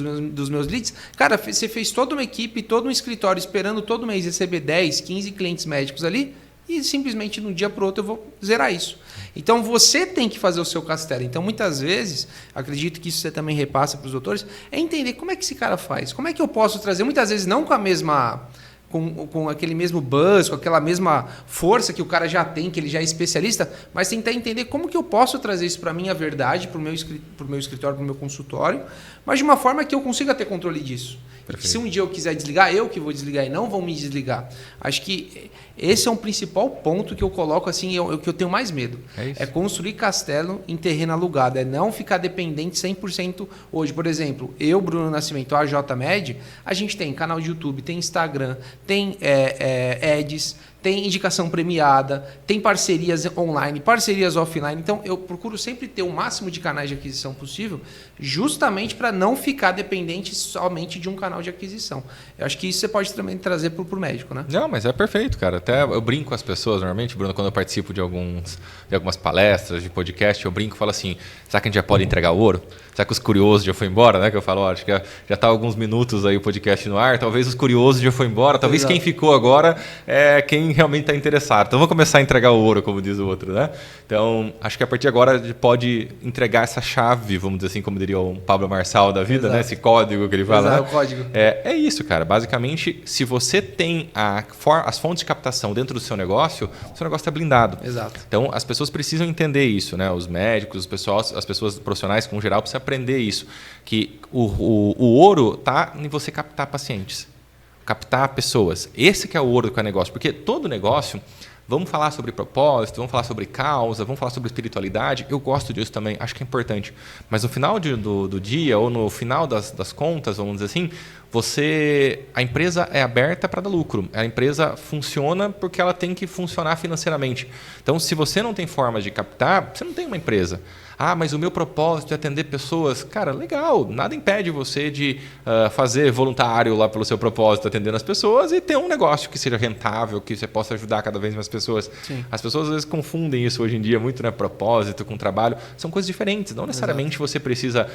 leads, cara, você fez toda uma equipe, todo um escritório esperando todo mês receber 10, 15 clientes médicos ali, e simplesmente de um dia para o outro eu vou zerar isso. Então você tem que fazer o seu castelo. Então muitas vezes, acredito que isso você também repassa para os doutores, é entender como é que esse cara faz, como é que eu posso trazer, muitas vezes não com a mesma... Com aquele mesmo buzz, com aquela mesma força que o cara já tem, que ele já é especialista, mas tentar entender como que eu posso trazer isso para a minha verdade, para o meu escritório, para o meu consultório, mas de uma forma que eu consiga ter controle disso. E se um dia eu quiser desligar, eu que vou desligar e não vão me desligar. Acho que esse é um principal ponto que eu coloco assim, que eu tenho mais medo. É construir castelo em terreno alugado, é não ficar dependente 100% hoje. Por exemplo, eu, Bruno Nascimento, a JMed, a gente tem canal de YouTube, tem Instagram, tem ads, tem indicação premiada, tem parcerias online, parcerias offline. Então, eu procuro sempre ter o máximo de canais de aquisição possível, justamente para não ficar dependente somente de um canal de aquisição. Eu acho que isso você pode também trazer para o médico, né? Não, mas é perfeito, cara. Até eu brinco com as pessoas, normalmente, Bruno, quando eu participo de algumas palestras, de podcast, eu brinco e falo assim, será que a gente já pode entregar o ouro? Será que os curiosos já foi embora, né? Que eu falo, acho que já está alguns minutos aí o podcast no ar, talvez os curiosos já foi embora, talvez quem ficou agora é quem realmente está interessado. Então vamos começar a entregar o ouro, como diz o outro, né? Então, acho que a partir de agora a gente pode entregar essa chave, vamos dizer assim, como diria o Pablo Marçal da vida, né? Esse código que ele fala. Exato, né? o código. É isso, cara. Basicamente, se você tem as fontes de captação dentro do seu negócio está blindado. Exato. Então, as pessoas precisam entender isso, né? Os médicos, as pessoas profissionais, com geral, precisam aprender isso. Que o ouro está em você captar pacientes, captar pessoas. Esse que é o ouro do negócio. Porque todo negócio... Vamos falar sobre propósito, vamos falar sobre causa, vamos falar sobre espiritualidade. Eu gosto disso também, acho que é importante. Mas no final do dia, ou no final das contas, vamos dizer assim, a empresa é aberta para dar lucro. A empresa funciona porque ela tem que funcionar financeiramente. Então, se você não tem formas de captar, você não tem uma empresa. Ah, mas o meu propósito é atender pessoas. Cara, legal. Nada impede você de fazer voluntário lá pelo seu propósito, atendendo as pessoas e ter um negócio que seja rentável, que você possa ajudar cada vez mais pessoas. Sim. As pessoas às vezes confundem isso hoje em dia muito, né? Propósito com trabalho. São coisas diferentes. Não necessariamente você precisa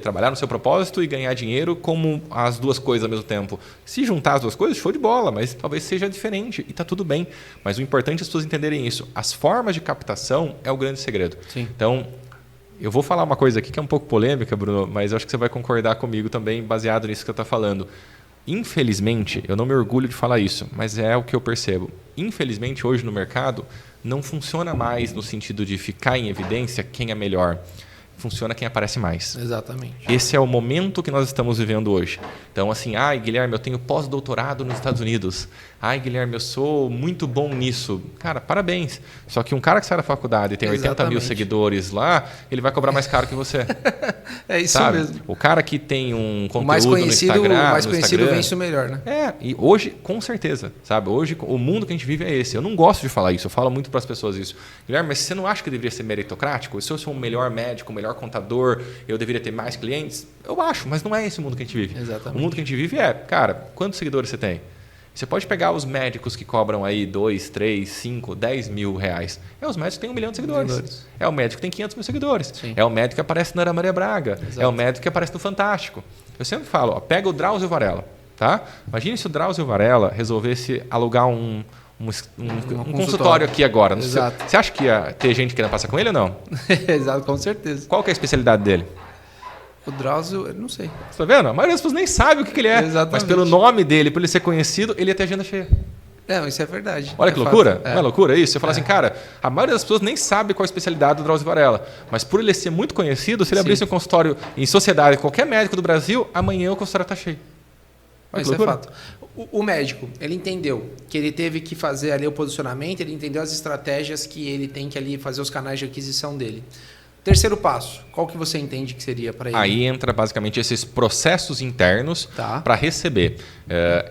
trabalhar no seu propósito e ganhar dinheiro como as duas coisas ao mesmo tempo. Se juntar as duas coisas, show de bola, mas talvez seja diferente e está tudo bem. Mas o importante é as pessoas entenderem isso. As formas de captação é o grande segredo. Sim. Então, eu vou falar uma coisa aqui que é um pouco polêmica, Bruno, mas eu acho que você vai concordar comigo também, baseado nisso que eu estou falando. Infelizmente, eu não me orgulho de falar isso, mas é o que eu percebo. Infelizmente, hoje no mercado, não funciona mais no sentido de ficar em evidência quem é melhor. Funciona quem aparece mais. Exatamente. Esse é o momento que nós estamos vivendo hoje. Então, assim, Guilherme, eu tenho pós-doutorado nos Estados Unidos. Guilherme, eu sou muito bom nisso. Cara, parabéns. Só que um cara que sai da faculdade e tem 80 mil seguidores lá, ele vai cobrar mais caro que você. É isso sabe? mesmo. O cara que tem um conteúdo no Instagram... O mais conhecido vence o melhor, né? E hoje, com certeza, sabe? Hoje, o mundo que a gente vive é esse. Eu não gosto de falar isso, eu falo muito para as pessoas isso. Guilherme, mas você não acha que deveria ser meritocrático? Se eu sou o melhor médico, o melhor contador, eu deveria ter mais clientes? Eu acho, mas não é esse o mundo que a gente vive. Exatamente. O mundo que a gente vive cara, quantos seguidores você tem? Você pode pegar os médicos que cobram aí 2, 3, 5, 10 mil reais. Os médicos que têm 1 milhão de seguidores. É o médico que tem 500 mil seguidores. Sim. É o médico que aparece na Ana Maria Braga. Exato. É o médico que aparece no Fantástico. Eu sempre falo, pega o Drauzio Varela. Tá? Imagine se o Drauzio Varela resolvesse alugar um consultório aqui agora. Exato. Você acha que ia ter gente querendo passar com ele ou não? Exato, com certeza. Qual que é a especialidade dele? O Drauzio, eu não sei. Você está vendo? A maioria das pessoas nem sabe o que ele é. Exatamente. Mas pelo nome dele, por ele ser conhecido, ele ia ter agenda cheia. Isso é verdade. Olha que loucura. Não é loucura isso? Você fala assim, cara, a maioria das pessoas nem sabe qual a especialidade do Drauzio Varela. Mas por ele ser muito conhecido, se ele abrisse um consultório em sociedade, qualquer médico do Brasil, amanhã o consultório está cheio. Isso é fato. O médico, ele entendeu que ele teve que fazer ali o posicionamento, ele entendeu as estratégias que ele tem que ali fazer os canais de aquisição dele. Terceiro passo, qual que você entende que seria para ele? Aí entra basicamente esses processos internos para receber.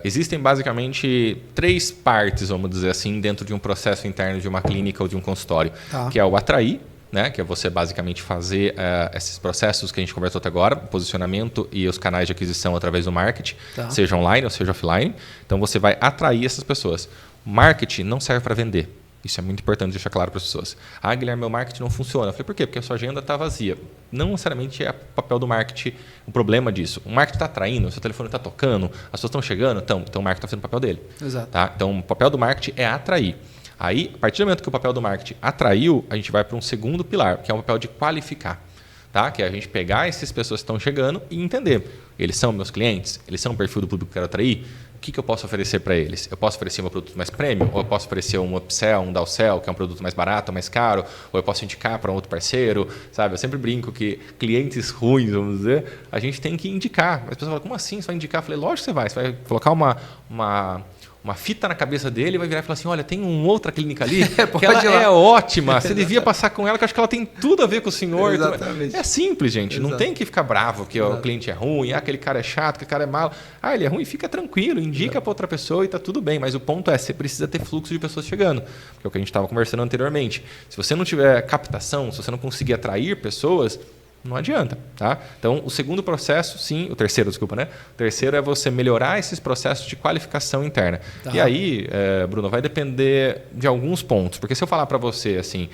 Existem basicamente 3 partes, vamos dizer assim, dentro de um processo interno de uma clínica ou de um consultório, que é o atrair, né, que é você basicamente fazer esses processos que a gente conversou até agora, o posicionamento e os canais de aquisição através do marketing, seja online ou seja offline. Então você vai atrair essas pessoas. Marketing não serve para vender. Isso é muito importante deixar claro para as pessoas. Guilherme, meu marketing não funciona. Eu falei, por quê? Porque a sua agenda está vazia. Não necessariamente é o papel do marketing o problema disso. O marketing está atraindo, o seu telefone está tocando, as pessoas estão chegando, então o marketing está fazendo o papel dele. Exato. Tá? Então, o papel do marketing é atrair. Aí, a partir do momento que o papel do marketing atraiu, a gente vai para um segundo pilar, que é o papel de qualificar. Tá? Que é a gente pegar essas pessoas que estão chegando e entender. Eles são meus clientes? Eles são o perfil do público que eu quero atrair? O que eu posso oferecer para eles? Eu posso oferecer um produto mais premium? Ou eu posso oferecer um upsell, um downsell, que é um produto mais barato, mais caro? Ou eu posso indicar para um outro parceiro? Sabe? Eu sempre brinco que clientes ruins, vamos dizer, a gente tem que indicar. Mas as pessoas falam, como assim? Você vai indicar? Eu falei, lógico que você vai. Você vai colocar uma fita na cabeça dele e vai virar e falar assim, olha, tem uma outra clínica ali que ela é ótima, você devia passar com ela, que eu acho que ela tem tudo a ver com o senhor. Exatamente. É simples, gente. Não tem que ficar bravo que o cliente é ruim, aquele cara é chato, aquele cara é malo. Ele é ruim, fica tranquilo, indica para outra pessoa e está tudo bem. Mas o ponto é, você precisa ter fluxo de pessoas chegando, que é o que a gente estava conversando anteriormente. Se você não tiver captação, se você não conseguir atrair pessoas, não adianta, tá? Então, o segundo processo, sim, o terceiro, desculpa, né? O terceiro é você melhorar esses processos de qualificação interna. Tá. E aí, Bruno, vai depender de alguns pontos. Porque se eu falar para você assim,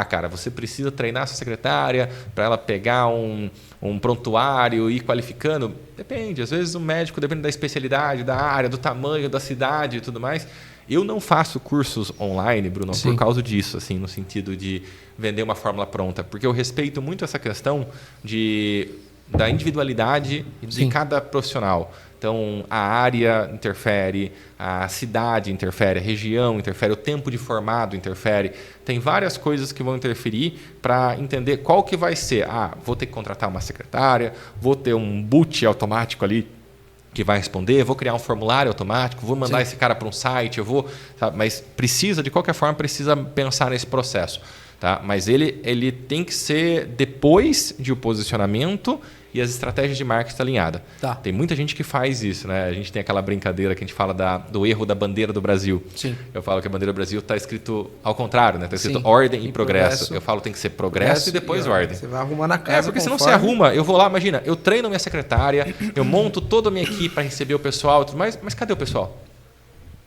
cara, você precisa treinar a sua secretária para ela pegar um prontuário e ir qualificando, depende. Às vezes o médico depende da especialidade, da área, do tamanho, da cidade e tudo mais. Eu não faço cursos online, Bruno, por causa disso, assim, no sentido de vender uma fórmula pronta, porque eu respeito muito essa questão da individualidade de cada profissional. Então, a área interfere, a cidade interfere, a região interfere, o tempo de formado interfere. Tem várias coisas que vão interferir para entender qual que vai ser. Vou ter que contratar uma secretária, vou ter um boot automático ali que vai responder, vou criar um formulário automático, vou mandar esse cara para um site, mas precisa, de qualquer forma, precisa pensar nesse processo. Tá? Mas ele tem que ser depois de o posicionamento e as estratégias de marketing alinhadas. Tá. Tem muita gente que faz isso, né? A gente tem aquela brincadeira que a gente fala do erro da bandeira do Brasil. Sim. Eu falo que a bandeira do Brasil está escrito ao contrário, né? Está escrito ordem e progresso. Eu falo que tem que ser progresso e depois ordem. Você vai arrumar na casa. Porque senão você arruma, eu vou lá, imagina, eu treino minha secretária, eu monto toda a minha equipe para receber o pessoal, mas cadê o pessoal?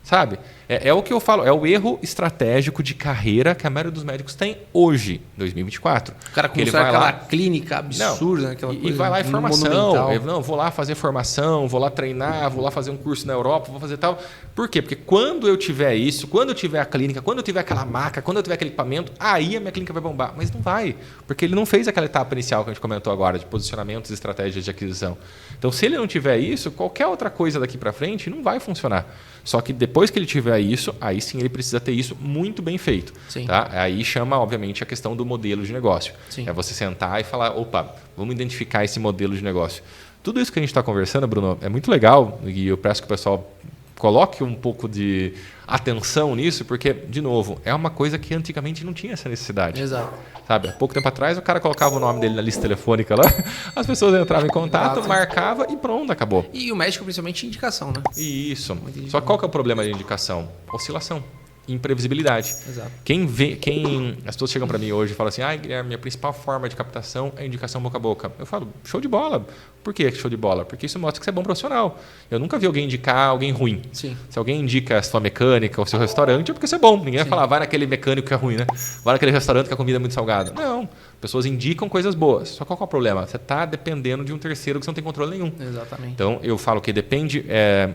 Sabe? É o que eu falo, é o erro estratégico de carreira que a maioria dos médicos tem hoje, 2024. O cara começou aquela clínica absurda, aquela coisa. E vai lá em formação. Vou lá fazer formação, vou lá treinar, vou lá fazer um curso na Europa, vou fazer tal. Por quê? Porque quando eu tiver isso, quando eu tiver a clínica, quando eu tiver aquela maca, quando eu tiver aquele equipamento, aí a minha clínica vai bombar. Mas não vai, porque ele não fez aquela etapa inicial que a gente comentou agora, de posicionamentos e estratégias de aquisição. Então, se ele não tiver isso, qualquer outra coisa daqui para frente não vai funcionar. Só que depois que ele tiver isso, aí sim ele precisa ter isso muito bem feito. Tá? Aí chama, obviamente, a questão do modelo de negócio. Sim. É você sentar e falar, vamos identificar esse modelo de negócio. Tudo isso que a gente está conversando, Bruno, é muito legal e eu peço que o pessoal coloque um pouco de atenção nisso, porque, de novo, é uma coisa que antigamente não tinha essa necessidade. Exato. Sabe? Há pouco tempo atrás, o cara colocava o nome dele na lista telefônica lá, as pessoas entravam em contato, marcava e pronto, acabou. E o médico, principalmente, indicação, né? Isso. Só que qual que é o problema de indicação? Oscilação. Imprevisibilidade. Exato. As pessoas chegam para mim hoje e falam assim, Guilherme, minha principal forma de captação é indicação boca a boca. Eu falo, show de bola. Por que show de bola? Porque isso mostra que você é bom profissional. Eu nunca vi alguém indicar alguém ruim. Sim. Se alguém indica a sua mecânica ou seu restaurante, é porque você é bom. Ninguém vai falar, vai naquele mecânico que é ruim, né? Vai naquele restaurante que a comida é muito salgada. Não. Pessoas indicam coisas boas. Só qual é o problema? Você está dependendo de um terceiro que você não tem controle nenhum. Exatamente. Então, eu falo que depende...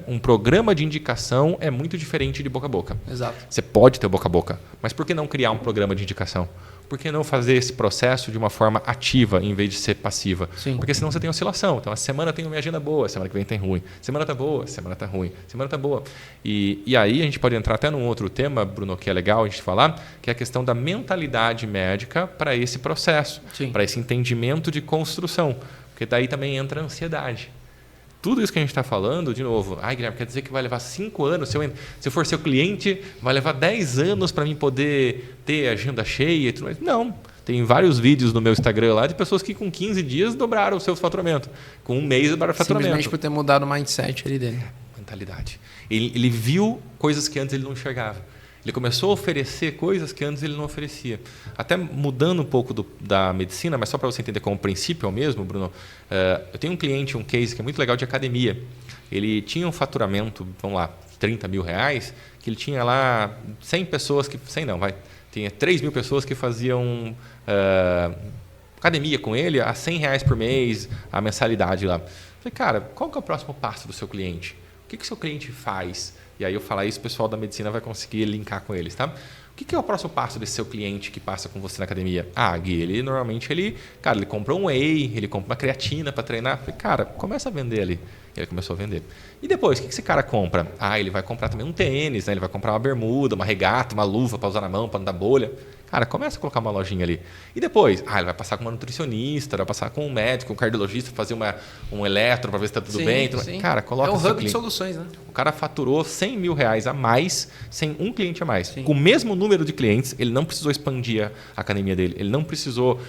um programa de indicação é muito diferente de boca a boca. Exato. Você pode ter boca a boca, mas por que não criar um programa de indicação? Por que não fazer esse processo de uma forma ativa em vez de ser passiva? Sim. Porque senão você tem oscilação. Então, a semana tem uma agenda boa, a semana que vem tem ruim. Semana está boa, semana está ruim. Semana está boa. E aí a gente pode entrar até num outro tema, Bruno, que é legal a gente falar, que é a questão da mentalidade médica para esse processo, para esse entendimento de construção. Porque daí também entra a ansiedade. Tudo isso que a gente está falando, de novo, Guilherme, quer dizer que vai levar 5 anos, se eu for seu cliente, vai levar 10 anos para mim poder ter agenda cheia e tudo mais. Não, tem vários vídeos no meu Instagram lá de pessoas que com 15 dias dobraram o seu faturamento, com um mês dobraram o faturamento. Simplesmente por ter mudado o mindset ali dele. Mentalidade. Ele viu coisas que antes ele não enxergava. Ele começou a oferecer coisas que antes ele não oferecia. Até mudando um pouco da medicina, mas só para você entender como princípio é o mesmo, Bruno. Eu tenho um cliente, um case que é muito legal de academia. Ele tinha um faturamento, vamos lá, 30 mil reais, que ele tinha lá 100 pessoas, tinha 3 mil pessoas que faziam academia com ele a 100 reais por mês, a mensalidade lá. Falei, cara, qual que é o próximo passo do seu cliente? O que o seu cliente faz? E aí eu falar isso, o pessoal da medicina vai conseguir linkar com eles, tá? O que é o próximo passo desse seu cliente que passa com você na academia? Ah, Gui, ele normalmente ele compra um whey, ele compra uma creatina para treinar. Falei, cara, começa a vender ali. Ele começou a vender. E depois, o que esse cara compra? Ah, ele vai comprar também um tênis, né? Ele vai comprar uma bermuda, uma regata, uma luva para usar na mão, para não dar bolha. Cara, começa a colocar uma lojinha ali. E depois? Ah, ele vai passar com uma nutricionista, vai passar com um médico, um cardiologista, fazer um eletro para ver se está tudo bem. Sim. Cara, coloca é um hub de soluções, né? O cara faturou R$100.000 a mais, sem um cliente a mais. Sim. Com o mesmo número de clientes, ele não precisou expandir a academia dele. Ele não precisou,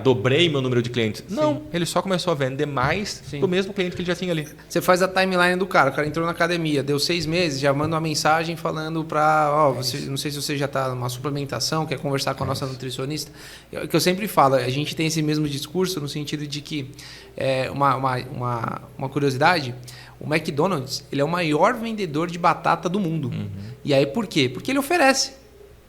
dobrei meu número de clientes. Não, ele só começou a vender mais do mesmo cliente que ele já tinha ali. Você faz a timeline do cara. O cara entrou na academia, deu 6 meses, já manda uma mensagem falando para... não sei se você já está numa suplementação, quer conversar com a nossa nutricionista. O que eu sempre falo, a gente tem esse mesmo discurso no sentido de que, uma curiosidade, o McDonald's ele é o maior vendedor de batata do mundo. Uhum. E aí por quê? Porque ele oferece.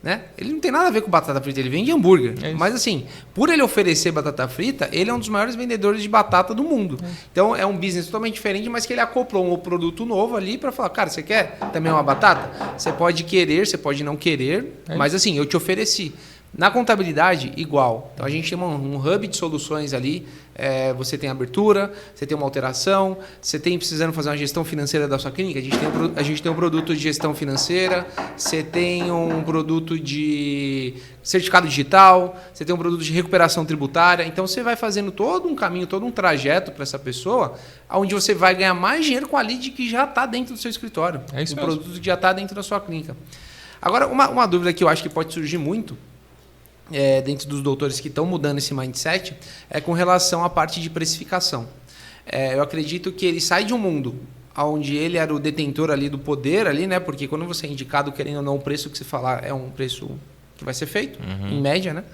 Né? Ele não tem nada a ver com batata frita, ele vende hambúrguer. Mas assim, por ele oferecer batata frita, ele é um dos maiores vendedores de batata do mundo. Então é um business totalmente diferente, mas que ele acoplou um produto novo ali para falar, cara, você quer também uma batata? Você pode querer, você pode não querer, mas assim, eu te ofereci. Na contabilidade, igual. Então, a gente tem um hub de soluções ali. Você tem abertura, você tem uma alteração, você tem precisando fazer uma gestão financeira da sua clínica. A gente tem um produto de gestão financeira, você tem um produto de certificado digital, você tem um produto de recuperação tributária. Então, você vai fazendo todo um caminho, todo um trajeto para essa pessoa, onde você vai ganhar mais dinheiro com a lead que já está dentro do seu escritório. É isso o mesmo. produto que já está dentro da sua clínica. Agora, uma dúvida que eu acho que pode surgir muito, dentro dos doutores que estão mudando esse mindset, é com relação à parte de precificação. Eu acredito que ele sai de um mundo onde ele era o detentor ali do poder, ali, né? Porque quando você é indicado, querendo ou não, o preço que você falar é um preço que vai ser feito, em média, né?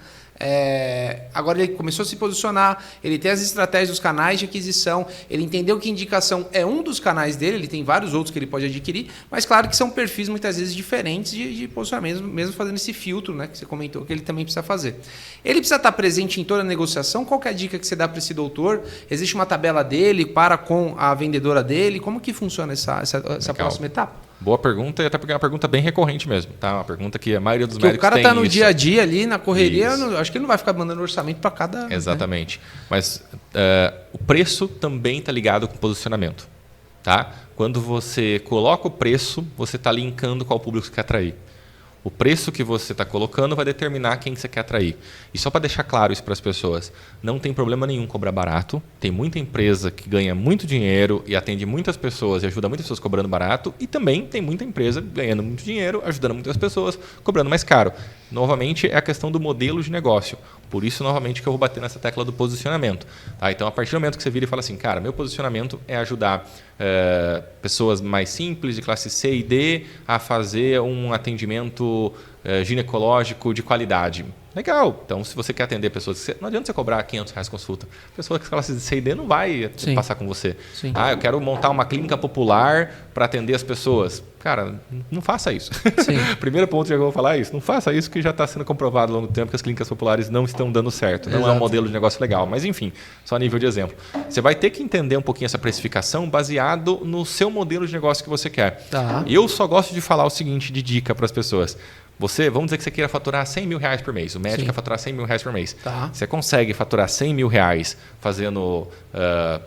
Agora ele começou a se posicionar, ele tem as estratégias dos canais de aquisição, ele entendeu que indicação é um dos canais dele, ele tem vários outros que ele pode adquirir, mas claro que são perfis muitas vezes diferentes de posicionamento, mesmo fazendo esse filtro, né, que você comentou que ele também precisa fazer. Ele precisa estar presente em toda a negociação. Qual que é a dica que você dá para esse doutor? Existe uma tabela dele para com a vendedora dele? Como que funciona essa próxima etapa? Boa pergunta, e até porque é uma pergunta bem recorrente mesmo, tá? Uma pergunta que a maioria dos médicos tem. O cara está no dia a dia ali, na correria, acho que ele não vai ficar mandando orçamento para cada... Exatamente. Né? Mas o preço também está ligado com posicionamento, tá? Quando você coloca o preço, você está linkando qual público você quer atrair. O preço que você está colocando vai determinar quem você quer atrair. E só para deixar claro isso para as pessoas, não tem problema nenhum cobrar barato. Tem muita empresa que ganha muito dinheiro e atende muitas pessoas e ajuda muitas pessoas cobrando barato. E também tem muita empresa ganhando muito dinheiro, ajudando muitas pessoas, cobrando mais caro. Novamente, é a questão do modelo de negócio. Por isso, novamente, que eu vou bater nessa tecla do posicionamento. Tá? Então, a partir do momento que você vira e fala assim, cara, meu posicionamento é ajudar pessoas mais simples, de classe C e D, a fazer um atendimento ginecológico de qualidade. Legal. Então, se você quer atender pessoas... Não adianta você cobrar R$500 consulta. A pessoa que classe C e D não vai passar com você. Sim. Ah, eu quero montar uma clínica popular para atender as pessoas. Cara, não faça isso. Primeiro ponto que eu vou falar é isso. Não faça isso, que já está sendo comprovado ao longo do tempo que as clínicas populares não estão dando certo. Não é um modelo de negócio legal. Mas, enfim, só a nível de exemplo. Você vai ter que entender um pouquinho essa precificação baseado no seu modelo de negócio que você quer. Tá. Eu só gosto de falar o seguinte de dica para as pessoas. Vamos dizer que você queira faturar R$100.000 por mês. O médico quer faturar R$100.000 por mês. Tá. Você consegue faturar R$100.000 fazendo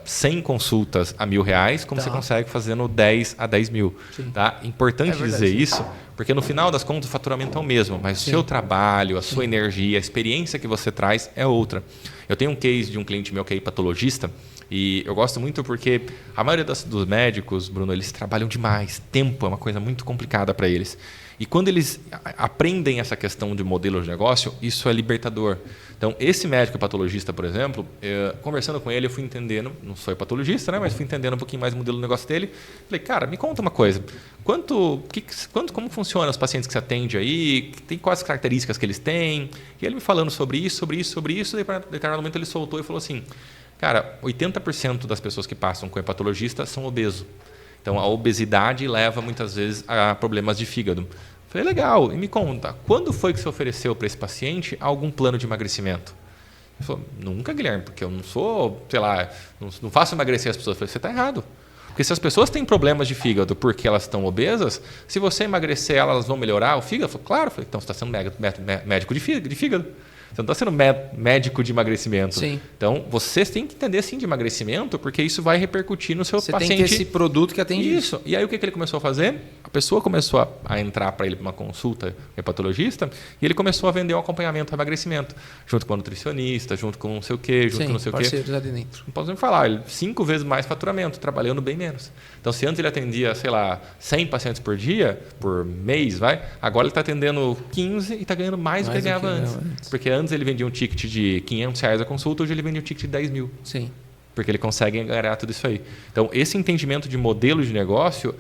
100 consultas a R$1.000, como você consegue fazendo 10 a 10 mil. Tá? Importante dizer isso, porque no final das contas o faturamento é o mesmo, mas o seu trabalho, a sua energia, a experiência que você traz é outra. Eu tenho um case de um cliente meu que é patologista, e eu gosto muito porque a maioria dos médicos, Bruno, eles trabalham demais. Tempo é uma coisa muito complicada para eles. E quando eles aprendem essa questão de modelo de negócio, isso é libertador. Então, esse médico patologista, por exemplo, conversando com ele, eu fui entendendo, não sou patologista, né, mas fui entendendo um pouquinho mais o modelo do negócio dele. Falei, cara, me conta uma coisa. Como funciona os pacientes que você atende aí? Quais as características que eles têm? E ele me falando sobre isso, e para determinado momento ele soltou e falou assim, cara, 80% das pessoas que passam com hepatologista são obesos. Então, a obesidade leva muitas vezes a problemas de fígado. Falei, legal, e me conta, quando foi que você ofereceu para esse paciente algum plano de emagrecimento? Ele falou, nunca, Guilherme, porque eu não sou, sei lá, não faço emagrecer as pessoas. Eu falei, você está errado. Porque se as pessoas têm problemas de fígado porque elas estão obesas, se você emagrecer elas vão melhorar o fígado? Eu falei, claro. Eu falei, então você está sendo médico de fígado. Você não está sendo médico de emagrecimento. Sim. Então, vocês têm que entender, sim, de emagrecimento, porque isso vai repercutir no seu paciente. Você tem que ter esse produto que atende isso. E aí, o que ele começou a fazer? A pessoa começou a entrar para ele para uma consulta hepatologista e ele começou a vender um acompanhamento ao emagrecimento, junto com o nutricionista, junto com não sei o quê, junto com não sei o quê. Parceiros lá de dentro. Não posso nem falar, ele 5 vezes mais faturamento, trabalhando bem menos. Então, se antes ele atendia, sei lá, 100 pacientes por dia, por mês, agora ele está atendendo 15 e está ganhando mais do que ele ganhava antes. Porque antes ele vendia um ticket de R$500 a consulta, hoje ele vende um ticket de 10 mil. Sim. Porque ele consegue ganhar tudo isso aí. Então, esse entendimento de modelo de negócio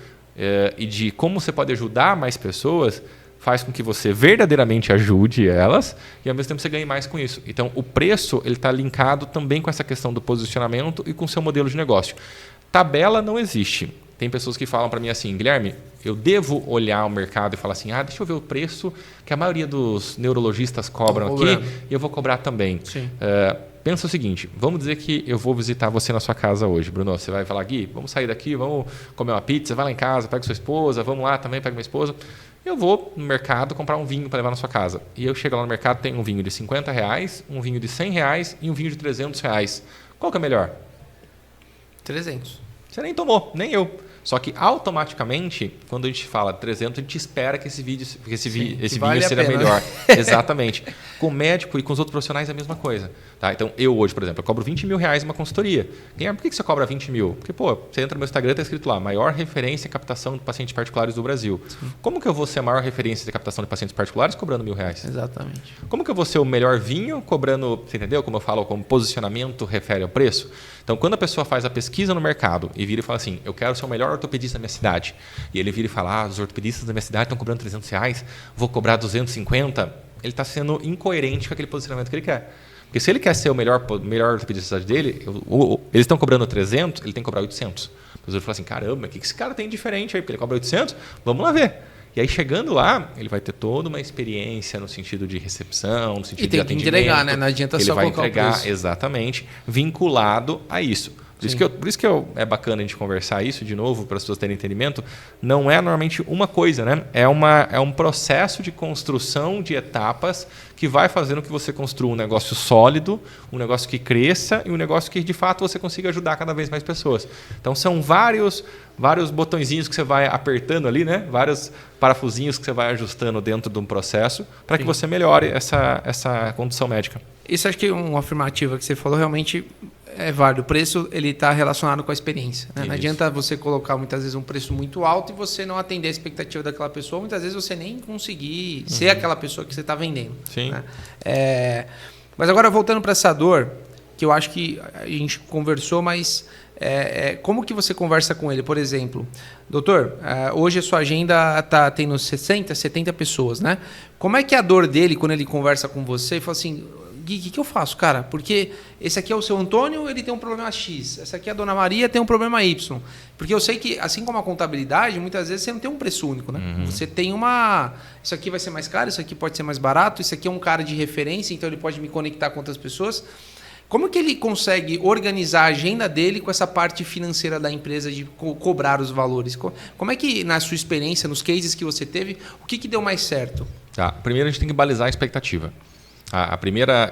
e de como você pode ajudar mais pessoas faz com que você verdadeiramente ajude elas e, ao mesmo tempo, você ganhe mais com isso. Então, o preço está linkado também com essa questão do posicionamento e com o seu modelo de negócio. Tabela não existe. Tem pessoas que falam para mim assim, Guilherme, eu devo olhar o mercado e falar assim, deixa eu ver o preço que a maioria dos neurologistas cobram aqui e eu vou cobrar também. Pensa o seguinte, vamos dizer que eu vou visitar você na sua casa hoje, Bruno. Você vai falar, Gui, vamos sair daqui, vamos comer uma pizza, vai lá em casa, pega sua esposa, vamos lá também, pega minha esposa. Eu vou no mercado comprar um vinho para levar na sua casa. E eu chego lá no mercado, tem um vinho de R$50, um vinho de R$100 e um vinho de R$300. Qual que é melhor? 300. Você nem tomou, nem eu. Só que automaticamente, quando a gente fala 300, a gente espera que esse vinho seja melhor. Exatamente. Com o médico e com os outros profissionais é a mesma coisa. Tá? Então, eu hoje, por exemplo, eu cobro R$20 mil em uma consultoria. Por que você cobra 20 mil? Porque, você entra no meu Instagram e está escrito lá, maior referência em captação de pacientes particulares do Brasil. Sim. Como que eu vou ser a maior referência de captação de pacientes particulares cobrando R$1.000? Exatamente. Como que eu vou ser o melhor vinho cobrando, você entendeu? Como eu falo, como posicionamento refere ao preço? Então, quando a pessoa faz a pesquisa no mercado e vira e fala assim, eu quero ser o melhor ortopedista da minha cidade, e ele vira e fala, os ortopedistas da minha cidade estão cobrando R$300, vou cobrar 250, ele está sendo incoerente com aquele posicionamento que ele quer. Porque se ele quer ser o melhor ortopedista da cidade dele, eles estão cobrando 300, ele tem que cobrar 800. Então, ele fala assim, caramba, o que esse cara tem de diferente aí? Porque ele cobra 800, vamos lá ver. E aí, chegando lá, ele vai ter toda uma experiência no sentido de recepção, no sentido de atendimento. E tem que entregar, né? Não adianta só colocar o preço. Ele vai entregar, exatamente, vinculado a isso. Por isso que é bacana a gente conversar isso de novo, para as pessoas terem entendimento. Não é normalmente uma coisa, né? É um processo de construção de etapas que vai fazendo que você construa um negócio sólido, um negócio que cresça e um negócio que, de fato, você consiga ajudar cada vez mais pessoas. Então, são vários botõezinhos que você vai apertando ali, né? Vários parafusinhos que você vai ajustando dentro de um processo para que você melhore essa condução médica. Isso acho que é uma afirmativa que você falou realmente é válido. O preço está relacionado com a experiência. Né? Não adianta você colocar muitas vezes um preço muito alto e você não atender a expectativa daquela pessoa. Muitas vezes você nem conseguir ser aquela pessoa que você está vendendo. Sim. Né? Mas agora voltando para essa dor, que eu acho que a gente conversou, mas como que você conversa com ele? Por exemplo, doutor, hoje a sua agenda está tendo 60, 70 pessoas, né? Como é que é a dor dele quando ele conversa com você e fala assim, Gui, o que eu faço, cara? Porque esse aqui é o seu Antônio, ele tem um problema X. Essa aqui é a dona Maria, tem um problema Y. Porque eu sei que, assim como a contabilidade, muitas vezes você não tem um preço único, né? Você tem isso aqui vai ser mais caro, isso aqui pode ser mais barato, isso aqui é um cara de referência, então ele pode me conectar com outras pessoas. Como que ele consegue organizar a agenda dele com essa parte financeira da empresa de cobrar os valores? Como é que, na sua experiência, nos cases que você teve, o que deu mais certo? Tá. Primeiro, a gente tem que balizar a expectativa. A primeira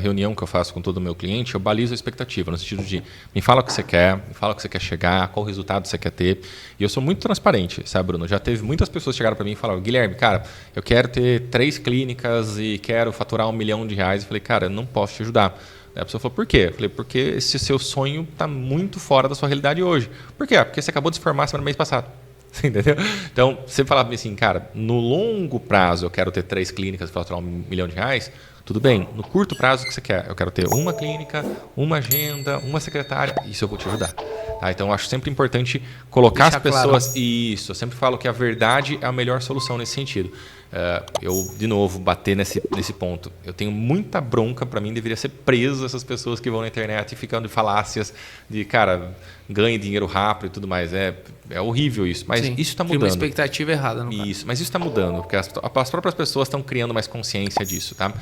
reunião que eu faço com todo o meu cliente, eu balizo a expectativa, no sentido de me fala o que você quer, me fala o que você quer chegar, qual resultado você quer ter. E eu sou muito transparente, sabe, Bruno? Já teve muitas pessoas que chegaram para mim e falaram, Guilherme, cara, eu quero ter 3 clínicas e quero faturar R$1 milhão. Eu falei, cara, eu não posso te ajudar. Aí a pessoa falou, por quê? Eu falei, porque esse seu sonho está muito fora da sua realidade hoje. Por quê? Porque você acabou de se formar semana mês passado. Entendeu? Então, você falava assim, cara, no longo prazo eu quero ter 3 clínicas e faturar R$1 milhão. Tudo bem, no curto prazo o que você quer? Eu quero ter uma clínica, uma agenda, uma secretária, isso eu vou te ajudar. Tá? Então eu acho sempre importante colocar as pessoas... Claro. Isso, eu sempre falo que a verdade é a melhor solução nesse sentido. eu, de novo, bater nesse ponto. Eu tenho muita bronca, para mim deveria ser preso essas pessoas que vão na internet e ficam de falácias de, cara, ganhe dinheiro rápido e tudo mais. É horrível isso, mas Sim, isso está tem mudando. uma expectativa errada no Isso, mas isso está mudando, porque as próprias pessoas estão criando mais consciência disso, tá?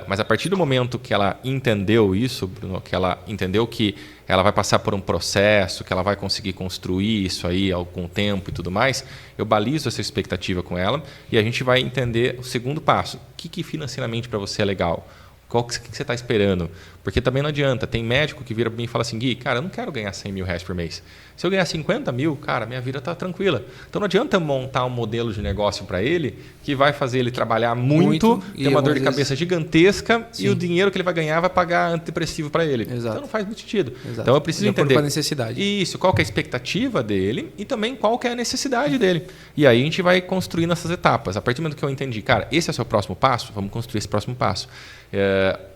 Mas a partir do momento que ela entendeu isso, Bruno, que ela entendeu que ela vai passar por um processo, que ela vai conseguir construir isso aí com o tempo e tudo mais, eu balizo essa expectativa com ela e a gente vai entender o segundo passo. O que financeiramente para você é legal? O que você está esperando? Porque também não adianta. Tem médico que vira para mim e fala assim, Gui, cara, eu não quero ganhar 100 mil reais por mês. Se eu ganhar 50 mil, cara, minha vida está tranquila. Então não adianta montar um modelo de negócio para ele que vai fazer ele trabalhar muito ter uma dor de cabeça gigantesca. Sim. E o dinheiro que ele vai ganhar vai pagar antidepressivo para ele. Exato. Então não faz muito sentido. Exato. Então eu preciso entender a necessidade. Isso, qual que é a expectativa dele e também qual que é a necessidade dele. E aí a gente vai construindo essas etapas. A partir do momento que eu entendi, cara, esse é o seu próximo passo, vamos construir esse próximo passo.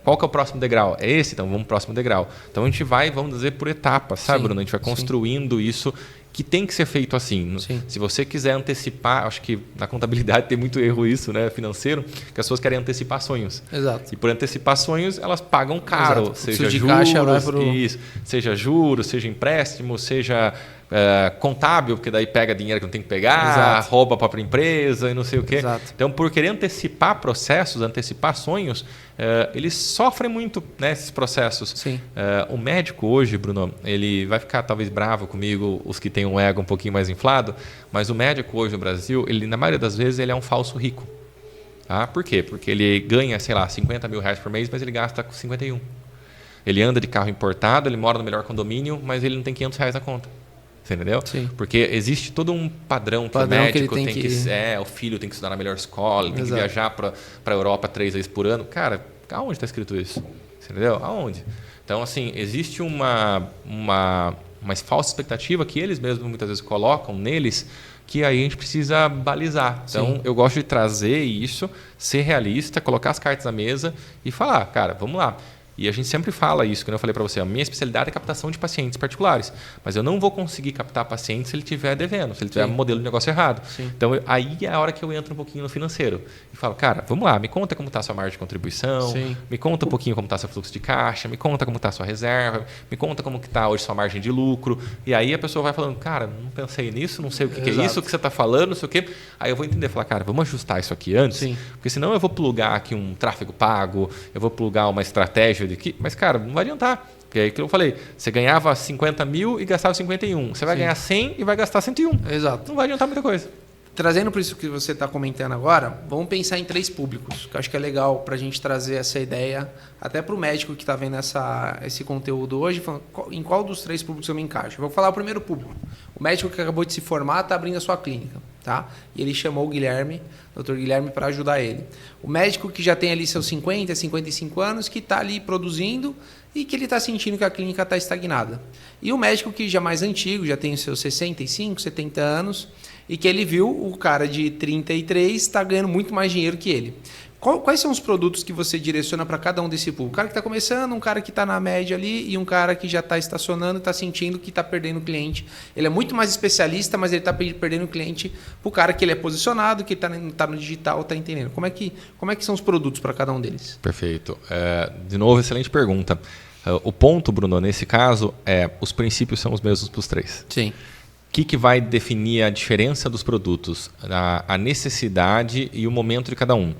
Qual que é o próximo degrau? É esse? Então vamos pro próximo degrau. Então a gente vai, vamos dizer, por etapas, sabe, Bruno? A gente vai construindo isso que tem que ser feito assim. Sim. Se você quiser antecipar, acho que na contabilidade tem muito erro isso, né, financeiro, que as pessoas querem antecipar sonhos. Exato. E por antecipar sonhos, elas pagam caro, Exato. seja de juros, caixa vai pro... isso, seja juros, seja empréstimo, seja contábil, porque daí pega dinheiro que não tem que pegar, Exato. rouba a própria empresa e não sei o quê. Exato. Então, por querer antecipar processos, antecipar sonhos, eles sofrem muito, né, esses processos. Sim. O médico hoje, Bruno, ele vai ficar talvez bravo comigo, os que têm um ego um pouquinho mais inflado, mas o médico hoje no Brasil, ele, na maioria das vezes, ele é um falso rico. Tá? Por quê? Porque ele ganha, sei lá, 50 mil reais por mês, mas ele gasta com 51. Ele anda de carro importado, ele mora no melhor condomínio, mas ele não tem 500 reais na conta. Você entendeu? Sim. Porque existe todo um padrão que o médico tem que... o filho tem que estudar na melhor escola, tem que viajar para a Europa 3 vezes por ano. Cara, aonde está escrito isso? Você entendeu? Aonde? Então, assim, existe uma falsa expectativa que eles mesmos muitas vezes colocam neles, que aí a gente precisa balizar. Então, eu gosto de trazer isso, ser realista, colocar as cartas na mesa e falar, cara, vamos lá. E a gente sempre fala isso, como eu falei para você, a minha especialidade é captação de pacientes particulares, mas eu não vou conseguir captar pacientes se ele estiver devendo, se ele tiver um modelo de negócio errado. Sim. Então, aí é a hora que eu entro um pouquinho no financeiro e falo, cara, vamos lá, me conta como está a sua margem de contribuição, me conta um pouquinho como está seu fluxo de caixa, me conta como está a sua reserva, me conta como está hoje sua margem de lucro. E aí a pessoa vai falando, cara, não pensei nisso, não sei o que é isso, o que você está falando, não sei o quê. Aí eu vou entender, falar, cara, vamos ajustar isso aqui antes, porque senão eu vou plugar aqui um tráfego pago, eu vou plugar uma estratégia de que, mas, cara, não vai adiantar. Porque é aquilo que eu falei, você ganhava 50 mil e gastava 51. Você vai ganhar 100 e vai gastar 101. Exato. Não vai adiantar muita coisa. Trazendo para isso que você está comentando agora, vamos pensar em 3 públicos, que eu acho que é legal para a gente trazer essa ideia até para o médico que está vendo esse conteúdo hoje, falando em qual dos 3 públicos eu me encaixo. Eu vou falar o primeiro público. O médico que acabou de se formar está abrindo a sua clínica, tá? E ele chamou o Guilherme, o Dr. Guilherme, para ajudar ele. O médico que já tem ali seus 50, 55 anos, que está ali produzindo e que ele está sentindo que a clínica está estagnada. E o médico que já é mais antigo, já tem os seus 65, 70 anos, e que ele viu o cara de 33 está ganhando muito mais dinheiro que ele. Quais são os produtos que você direciona para cada um desse público? Um cara que está começando, um cara que está na média ali e um cara que já está estacionando e está sentindo que está perdendo cliente. Ele é muito mais especialista, mas ele está perdendo cliente para o cara que ele é posicionado, que está no digital, está entendendo. Como é que são os produtos para cada um deles? Perfeito. De novo, excelente pergunta. O ponto, Bruno, nesse caso, os princípios são os mesmos para os 3. Sim. O que vai definir a diferença dos produtos? A necessidade e o momento de cada um.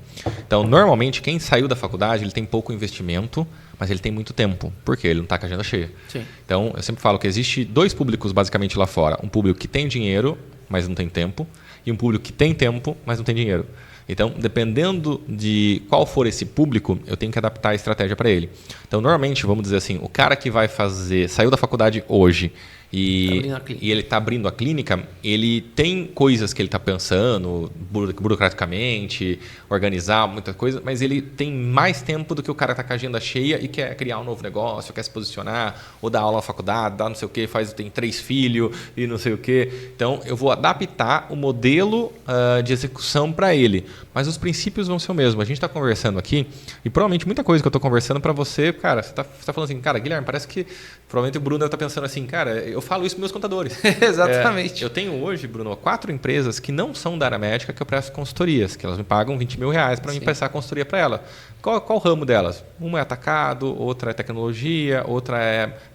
Então, normalmente, quem saiu da faculdade, ele tem pouco investimento, mas ele tem muito tempo. Por quê? Ele não está com a agenda cheia. Sim. Então, eu sempre falo que existe 2 públicos, basicamente, lá fora. Um público que tem dinheiro, mas não tem tempo. E um público que tem tempo, mas não tem dinheiro. Então, dependendo de qual for esse público, eu tenho que adaptar a estratégia para ele. Então, normalmente, vamos dizer assim, o cara que vai saiu da faculdade hoje e ele está abrindo a clínica, ele tem coisas que ele está pensando burocraticamente, organizar muita coisa, mas ele tem mais tempo do que o cara que está com a agenda cheia e quer criar um novo negócio, quer se posicionar, ou dar aula na faculdade, dar não sei o quê, tem 3 filhos e não sei o quê. Então, eu vou adaptar o modelo de execução para ele. Mas os princípios vão ser o mesmo. A gente está conversando aqui e provavelmente muita coisa que eu estou conversando para você, cara, você está falando assim, cara, Guilherme, parece que provavelmente o Bruno está pensando assim, cara, eu falo isso para meus contadores. Exatamente. Eu tenho hoje, Bruno, 4 empresas que não são da área médica que eu presto consultorias, que elas me pagam R$20 mil para mim prestar consultoria para ela. Qual o ramo delas? Uma é atacado, outra é tecnologia, outra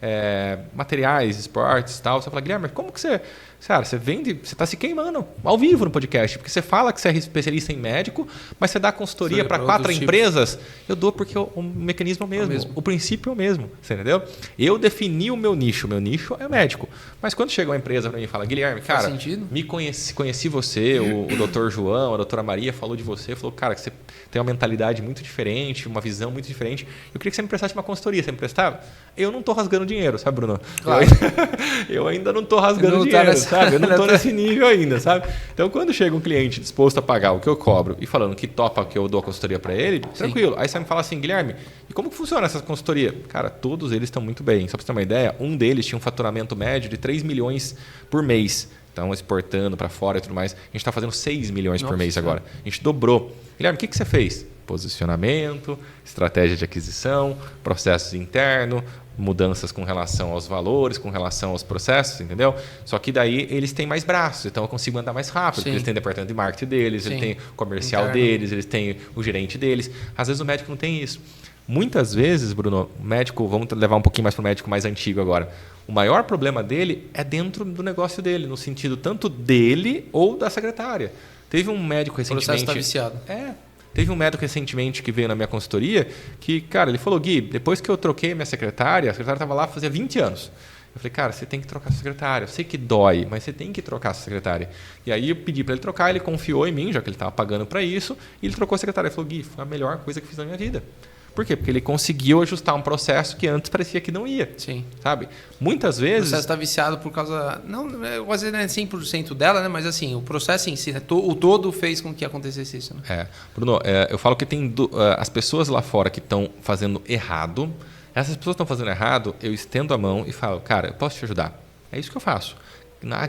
é materiais, esportes e tal. Você fala, Guilherme, como que você... Cara, você vende, você está se queimando ao vivo no podcast, porque você fala que você é especialista em médico, mas você dá consultoria para 4 empresas. Eu dou porque o mecanismo é o mesmo, o princípio é o mesmo, você entendeu? Eu defini o meu nicho é médico. Mas quando chega uma empresa para mim e fala, Guilherme, cara, conheci você, o doutor João, a doutora Maria falou de você, falou, cara, que você tem uma mentalidade muito diferente, uma visão muito diferente. Eu queria que você me prestasse uma consultoria, você me prestava? Eu não estou rasgando dinheiro, sabe, Bruno? Claro. Eu ainda não estou rasgando dinheiro, sabe? Eu não estou nesse nível ainda, sabe? Então, quando chega um cliente disposto a pagar o que eu cobro e falando que topa que eu dou a consultoria para ele, tranquilo. Aí você me fala assim, Guilherme, e como que funciona essa consultoria? Cara, todos eles estão muito bem. Só para você ter uma ideia, um deles tinha um faturamento médio de 3 milhões por mês. Então, exportando para fora e tudo mais. A gente está fazendo 6 milhões por mês agora. A gente dobrou. Guilherme, o que você fez? Posicionamento, estratégia de aquisição, processos internos, mudanças com relação aos valores, com relação aos processos, entendeu? Só que daí eles têm mais braços, então eu consigo andar mais rápido. Eles têm o departamento de marketing deles, eles têm o comercial deles, eles têm o gerente deles. Às vezes o médico não tem isso. Muitas vezes, Bruno, o médico, vamos levar um pouquinho mais para o médico mais antigo agora, o maior problema dele é dentro do negócio dele, no sentido tanto dele ou da secretária. Teve um médico recentemente... O processo está viciado. Teve um médico recentemente que veio na minha consultoria que, cara, ele falou, Gui, depois que eu troquei minha secretária, a secretária estava lá fazia 20 anos. Eu falei, cara, você tem que trocar a sua secretária. Eu sei que dói, mas você tem que trocar a sua secretária. E aí eu pedi para ele trocar, ele confiou em mim, já que ele estava pagando para isso, e ele trocou a secretária. Ele falou, Gui, foi a melhor coisa que fiz na minha vida. Por quê? Porque ele conseguiu ajustar um processo que antes parecia que não ia. Sim. Sabe? Muitas vezes... O processo está viciado por causa... Não, às vezes não é 100% dela, né? Mas assim, o processo em si, né? O todo fez com que acontecesse isso. Né? Bruno, eu falo que tem as pessoas lá fora que estão fazendo errado. Essas pessoas que estão fazendo errado, eu estendo a mão e falo, cara, eu posso te ajudar. É isso que eu faço.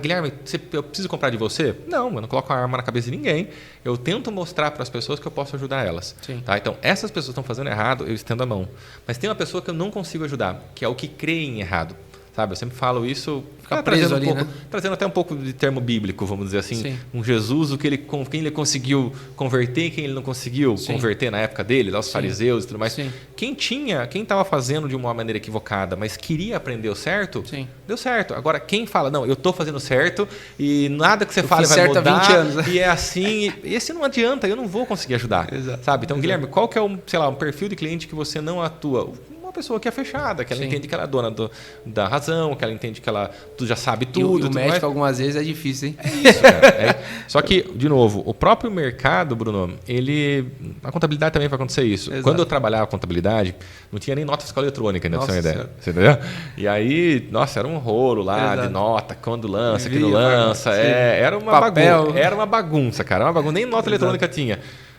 Guilherme, eu preciso comprar de você? Não, eu não coloco a arma na cabeça de ninguém. Eu tento mostrar para as pessoas que eu posso ajudar elas. Tá? Então, essas pessoas estão fazendo errado, eu estendo a mão. Mas tem uma pessoa que eu não consigo ajudar, que é o que crê em errado. Sabe? Eu sempre falo isso, trazendo, ali, trazendo até um pouco de termo bíblico, vamos dizer assim. Um Jesus, quem ele conseguiu converter e quem ele não conseguiu converter na época dele, os fariseus e tudo mais. Quem estava fazendo de uma maneira equivocada, mas queria aprender o certo, deu certo. Agora, quem fala, não, eu estou fazendo certo e nada que você fale vai mudar, 20 anos, né? E é assim, esse não adianta, eu não vou conseguir ajudar. Sabe? Então, Guilherme, qual que é um perfil de cliente que você não atua? Uma pessoa que é fechada, que ela entende que ela é dona da razão, que ela entende que ela já sabe tudo. E o médico algumas vezes é difícil, hein? É isso, cara. Só que, de novo, o próprio mercado, Bruno, a contabilidade também vai acontecer isso. Exato. Quando eu trabalhava contabilidade, não tinha nem nota fiscal eletrônica, ainda pra você ter uma ideia. Você entendeu? E aí, nossa, era um rolo lá de nota, quando lança, que não lança. Era uma bagunça. Era uma bagunça, cara. Nem nota eletrônica tinha.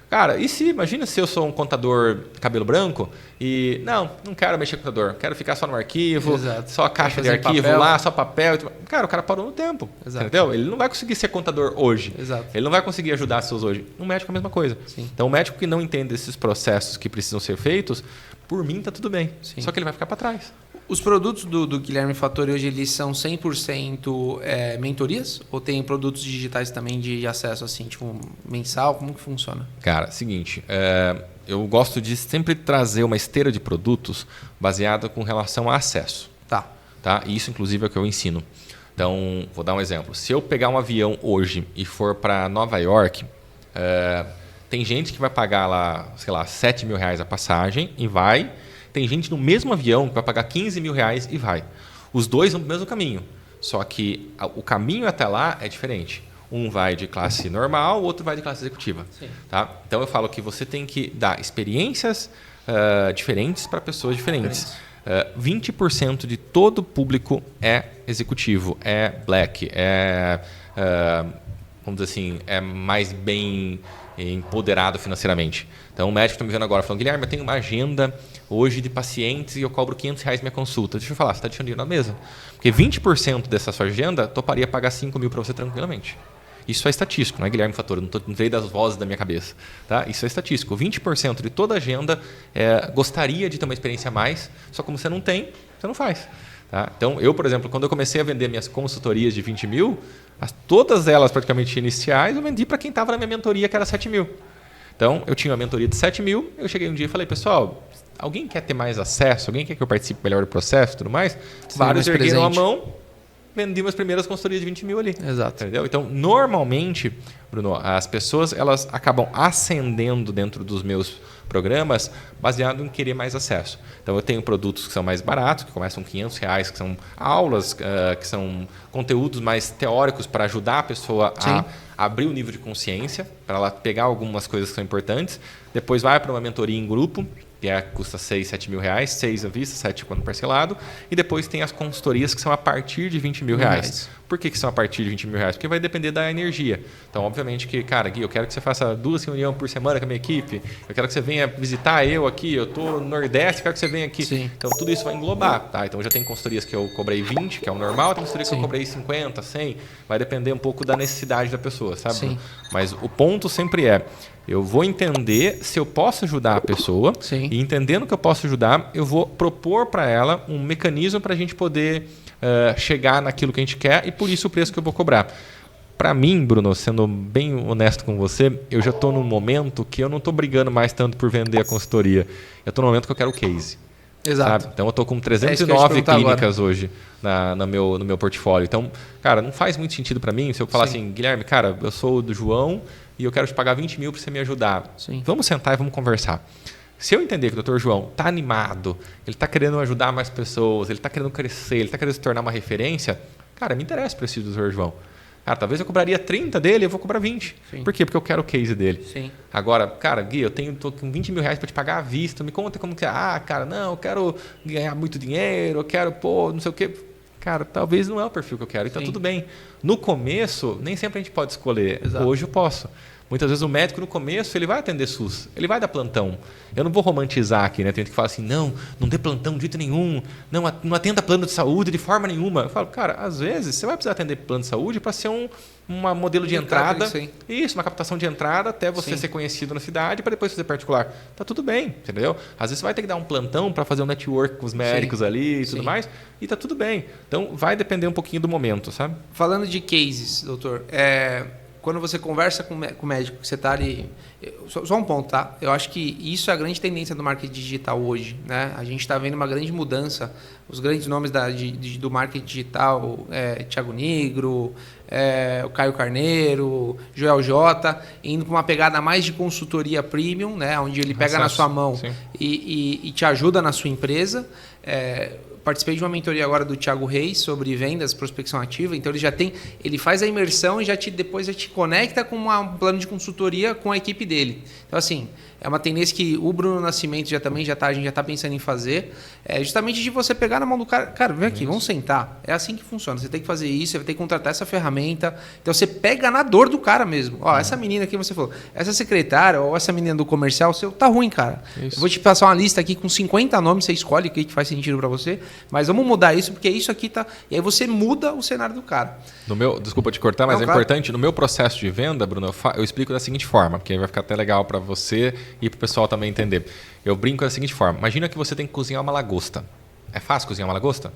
Cara, imagina se eu sou um contador cabelo branco e não quero mexer com o computador, quero ficar só no arquivo, só a caixa de arquivo lá, só papel. Cara, o cara parou no tempo, entendeu? Ele não vai conseguir ser contador hoje. Ele não vai conseguir ajudar as pessoas hoje. Um médico é a mesma coisa. Então, o médico que não entende esses processos que precisam ser feitos, por mim, está tudo bem. Só que ele vai ficar para trás. Os produtos do Guilherme Fattori hoje eles são 100% mentorias? Ou tem produtos digitais também de acesso assim, tipo mensal? Como que funciona? Cara, seguinte, eu gosto de sempre trazer uma esteira de produtos baseada com relação a acesso. Tá? E isso, inclusive, é o que eu ensino. Então, vou dar um exemplo. Se eu pegar um avião hoje e for para Nova York, tem gente que vai pagar lá, sei lá, R$7 mil a passagem e vai... Tem gente no mesmo avião que vai pagar R$15 mil e vai. Os dois vão para o mesmo caminho. Só que o caminho até lá é diferente. Um vai de classe normal, o outro vai de classe executiva. Tá? Então, eu falo que você tem que dar experiências diferentes para pessoas diferentes. 20% de todo o público é executivo, é black, vamos dizer assim, é mais bem empoderado financeiramente. Então, o médico está me vendo agora falando, Guilherme, eu tenho uma agenda hoje de pacientes e eu cobro R$500 minha consulta. Deixa eu falar, você está deixando dinheiro na mesa? Porque 20% dessa sua agenda toparia pagar 5 mil para você tranquilamente. Isso é estatístico, não é Guilherme Fattori, não veio das vozes da minha cabeça. Tá? Isso é estatístico. 20% de toda a agenda gostaria de ter uma experiência a mais, só como você não tem, você não faz. Tá? Então, eu, por exemplo, quando eu comecei a vender minhas consultorias de 20 mil, todas elas praticamente iniciais, eu vendi para quem estava na minha mentoria, que era 7 mil. Então, eu tinha uma mentoria de 7 mil, eu cheguei um dia e falei, pessoal, alguém quer ter mais acesso? Alguém quer que eu participe melhor do processo e tudo mais? Sim, vários mais ergueram a presente. mão, vendi umas primeiras consultorias de 20 mil ali. Exato. Entendeu? Então, normalmente, Bruno, as pessoas elas acabam ascendendo dentro dos meus programas baseado em querer mais acesso. Então, eu tenho produtos que são mais baratos, que começam R$500, que são aulas, que são conteúdos mais teóricos para ajudar a pessoa a abrir o nível de consciência, para ela pegar algumas coisas que são importantes. Depois vai para uma mentoria em grupo, que custa 6, 7 mil reais, 6 à vista, 7 quando parcelado. E depois tem as consultorias que são a partir de 20 mil reais. Por que são a partir de 20 mil reais? Porque vai depender da energia. Então, obviamente que, cara, Gui, eu quero que você faça 2 reuniões por semana com a minha equipe. Eu quero que você venha visitar eu aqui. Eu estou no Nordeste, quero que você venha aqui. Sim. Então, tudo isso vai englobar. Tá? Então, já tem consultorias que eu cobrei 20, que é o normal. Tem consultorias que eu cobrei 50, 100. Vai depender um pouco da necessidade da pessoa, sabe? Sim. Mas o ponto sempre é, eu vou entender se eu posso ajudar a pessoa. Sim. E entendendo que eu posso ajudar, eu vou propor para ela um mecanismo para a gente poder chegar naquilo que a gente quer e por isso o preço que eu vou cobrar. Para mim, Bruno, sendo bem honesto com você, eu já estou num momento que eu não estou brigando mais tanto por vender a consultoria. Eu estou no momento que eu quero o case. Exato. Sabe? Então, eu estou com isso que eu ia te 309 agora. clínicas hoje no meu portfólio. Então, cara, não faz muito sentido para mim se eu falar assim, Guilherme, cara, eu sou do João e eu quero te pagar 20 mil para você me ajudar. Sim. Vamos sentar e vamos conversar. Se eu entender que o Dr. João está animado, ele está querendo ajudar mais pessoas, ele está querendo crescer, ele está querendo se tornar uma referência, cara, me interessa o preço do Dr. João. Cara, talvez eu cobraria 30 dele, eu vou cobrar 20. Sim. Por quê? Porque eu quero o case dele. Sim. Agora, cara, Gui, eu tô com 20 mil reais para te pagar à vista, me conta como que é. Ah, cara, não, eu quero ganhar muito dinheiro, eu quero, não sei o quê. Cara, talvez não é o perfil que eu quero, e tá tudo bem. No começo, nem sempre a gente pode escolher. Exato. Hoje eu posso. Muitas vezes o médico, no começo, ele vai atender SUS, ele vai dar plantão. Eu não vou romantizar aqui, né? Tem gente que fala assim, não dê plantão de jeito nenhum, não atenda plano de saúde de forma nenhuma. Eu falo, cara, às vezes você vai precisar atender plano de saúde para ser um modelo de entrada. Isso, uma captação de entrada até você ser conhecido na cidade para depois fazer particular. Tá tudo bem, entendeu? Às vezes você vai ter que dar um plantão para fazer um network com os médicos ali e tudo mais, e tá tudo bem. Então, vai depender um pouquinho do momento, sabe? Falando de cases, doutor, quando você conversa com o médico, que você está ali... Só um ponto, tá? Eu acho que isso é a grande tendência do marketing digital hoje, né? A gente está vendo uma grande mudança. Os grandes nomes do marketing digital, Thiago Nigro, o Caio Carneiro, Joel J, indo para uma pegada mais de consultoria premium, né? Onde ele pega na sua mão e te ajuda na sua empresa. Participei de uma mentoria agora do Thiago Reis sobre vendas, prospecção ativa. Então ele faz a imersão e depois já te conecta com um plano de consultoria com a equipe dele. Então assim, é uma tendência que o Bruno Nascimento a gente já está pensando em fazer, justamente de você pegar na mão do cara, vem aqui, vamos sentar. É assim que funciona. Você tem que fazer isso, você vai ter que contratar essa ferramenta. Então você pega na dor do cara mesmo. Ó, essa menina aqui você falou, essa secretária ou essa menina do comercial, tá ruim, cara. Isso. Eu vou te passar uma lista aqui com 50 nomes, você escolhe o que faz sentido para você. Mas vamos mudar isso, porque isso aqui tá... E aí você muda o cenário do cara. Desculpa te cortar, mas importante. No meu processo de venda, Bruno, eu explico da seguinte forma, porque aí vai ficar até legal para você e para o pessoal também entender. Eu brinco da seguinte forma. Imagina que você tem que cozinhar uma lagosta. É fácil cozinhar uma lagosta?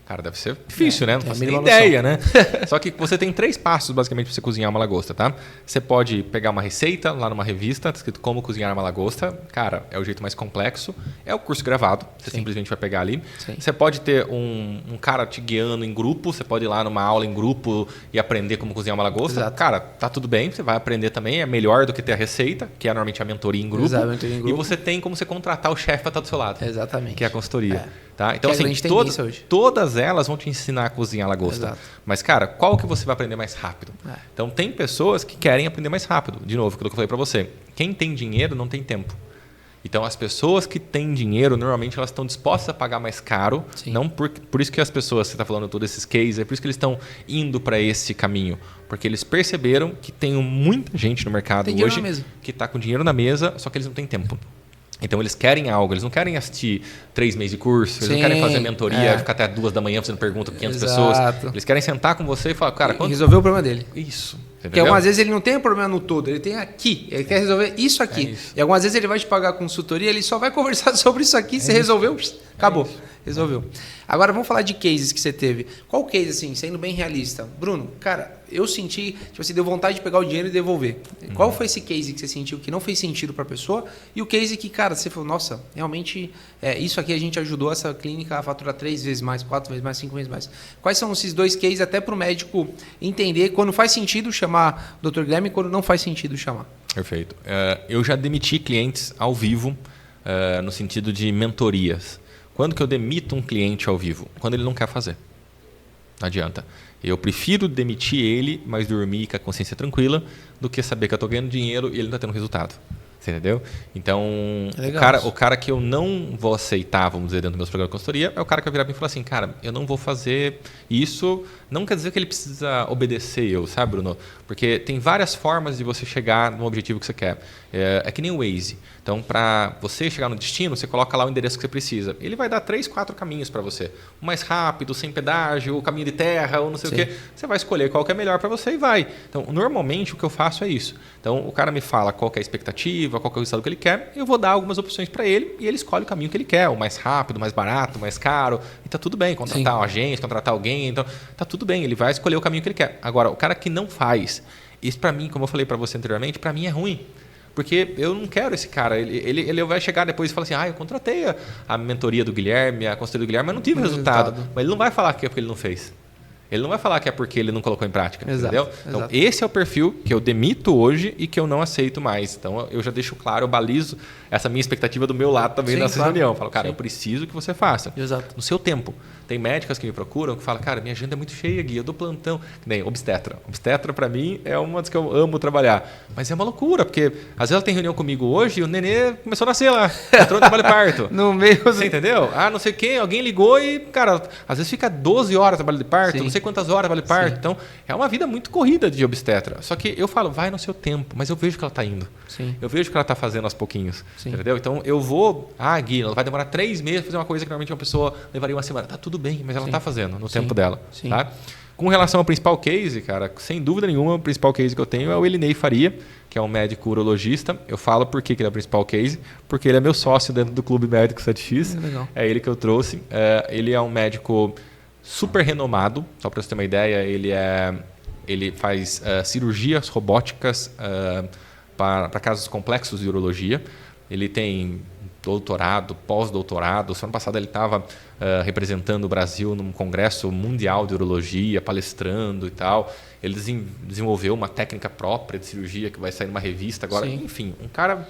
Cara, deve ser difícil, né? Não faço nem ideia, né? Só que você tem 3 passos, basicamente, para você cozinhar uma lagosta, tá? Você pode pegar uma receita lá numa revista, escrito como cozinhar uma lagosta. Cara, é o jeito mais complexo. É o curso gravado. Você simplesmente vai pegar ali. Sim. Você pode ter um cara te guiando em grupo. Você pode ir lá numa aula em grupo e aprender como cozinhar uma lagosta. Exato. Cara, tá tudo bem. Você vai aprender também. É melhor do que ter a receita, que é normalmente a mentoria em grupo. Exato, mentoria em grupo. E você tem como você contratar o chefe para estar do seu lado. Exatamente. Que é a consultoria. Tá? Então, assim, todas elas vão te ensinar a cozinhar lagosta. Exato. Mas, cara, qual que você vai aprender mais rápido? Então, tem pessoas que querem aprender mais rápido. De novo, aquilo que eu falei para você. Quem tem dinheiro não tem tempo. Então, as pessoas que têm dinheiro, normalmente, elas estão dispostas a pagar mais caro. Não por isso que as pessoas, você está falando todos esses cases, é por isso que eles estão indo para esse caminho. Porque eles perceberam que tem muita gente no mercado hoje que está com dinheiro na mesa, só que eles não têm tempo. Então, eles querem algo, eles não querem assistir 3 meses de curso, eles não querem fazer mentoria, ficar até 2 da manhã fazendo pergunta para 500 pessoas. Eles querem sentar com você e falar, cara... resolver o problema dele. Isso. Porque algumas vezes ele não tem o problema no todo, ele tem aqui, ele quer resolver isso aqui. Isso. E algumas vezes ele vai te pagar a consultoria, ele só vai conversar sobre isso aqui, você resolveu, acabou, resolveu. Agora vamos falar de cases que você teve. Qual case, assim, sendo bem realista? Bruno, cara, eu senti, tipo assim, deu vontade de pegar o dinheiro e devolver. Qual foi esse case que você sentiu que não fez sentido para a pessoa? E o case que, cara, você falou, nossa, realmente, isso aqui a gente ajudou essa clínica a faturar 3 vezes mais, 4 vezes mais, 5 vezes mais. Quais são esses 2 cases até para o médico entender quando faz sentido chamar o Dr. Guilherme e quando não faz sentido chamar? Perfeito. Eu já demiti clientes ao vivo no sentido de mentorias. Quando que eu demito um cliente ao vivo? Quando ele não quer fazer. Não adianta. Eu prefiro demitir ele, mas dormir com a consciência tranquila, do que saber que eu estou ganhando dinheiro e ele não está tendo resultado. Você entendeu? Então, o cara que eu não vou aceitar, vamos dizer, dentro do meu programa de consultoria, é o cara que vai virar para mim e falar assim, cara, eu não vou fazer isso. Não quer dizer que ele precisa obedecer eu, sabe, Bruno? Porque tem várias formas de você chegar no objetivo que você quer. É que nem o Waze. Então, para você chegar no destino, você coloca lá o endereço que você precisa. Ele vai dar 3, 4 caminhos para você. O mais rápido, sem pedágio, o caminho de terra, ou não sei o quê. Você vai escolher qual que é melhor para você e vai. Então, normalmente, o que eu faço é isso. Então, o cara me fala qual que é a expectativa, qual que é o resultado que ele quer, eu vou dar algumas opções para ele e ele escolhe o caminho que ele quer, o mais rápido, o mais barato, o mais caro. E tá tudo bem, contratar uma agência, contratar alguém, então tá tudo bem, ele vai escolher o caminho que ele quer. Agora, o cara que não faz, isso para mim, como eu falei para você anteriormente, para mim é ruim. Porque eu não quero esse cara. Ele vai chegar depois e falar assim, eu contratei a mentoria do Guilherme, a consultoria do Guilherme, mas não tive resultado. Mas ele não vai falar que é porque ele não fez. Ele não vai falar que é porque ele não colocou em prática. Exato, entendeu? Então, esse é o perfil que eu demito hoje e que eu não aceito mais. Então, eu já deixo claro, eu balizo essa minha expectativa do meu lado também nessa reunião. Eu falo, cara, eu preciso que você faça. Exato. No seu tempo. Tem médicas que me procuram que falam, cara, minha agenda é muito cheia, Gui, eu dou plantão. Nem obstetra. Obstetra, para mim, é uma das que eu amo trabalhar. Mas é uma loucura, porque às vezes ela tem reunião comigo hoje e o nenê começou a nascer lá. Entrou no trabalho de parto. No meio... Você entendeu? Não sei quem, alguém ligou e, cara, às vezes fica 12 horas de trabalho de parto, não sei quantas horas trabalho de parto. Então, é uma vida muito corrida de obstetra. Só que eu falo, vai no seu tempo, mas eu vejo que ela está indo. Sim. Eu vejo que ela está fazendo aos pouquinhos. Entendeu? Então, eu vou... Gui, ela vai demorar 3 meses para fazer uma coisa que normalmente uma pessoa levaria uma semana. Tá tudo bem, mas ela está fazendo no tempo dela. Tá? Com relação ao principal case, cara, sem dúvida nenhuma, o principal case que eu tenho é o Elinei Faria, que é um médico urologista. Eu falo por que ele é o principal case, porque ele é meu sócio dentro do Clube Médico 7X. É ele que eu trouxe. Ele é um médico super renomado, só para você ter uma ideia, ele faz cirurgias robóticas para casos complexos de urologia. Ele tem doutorado, pós-doutorado. Semana passada ele estava representando o Brasil num congresso mundial de urologia, palestrando e tal. Ele desenvolveu uma técnica própria de cirurgia que vai sair numa revista agora. Enfim, um cara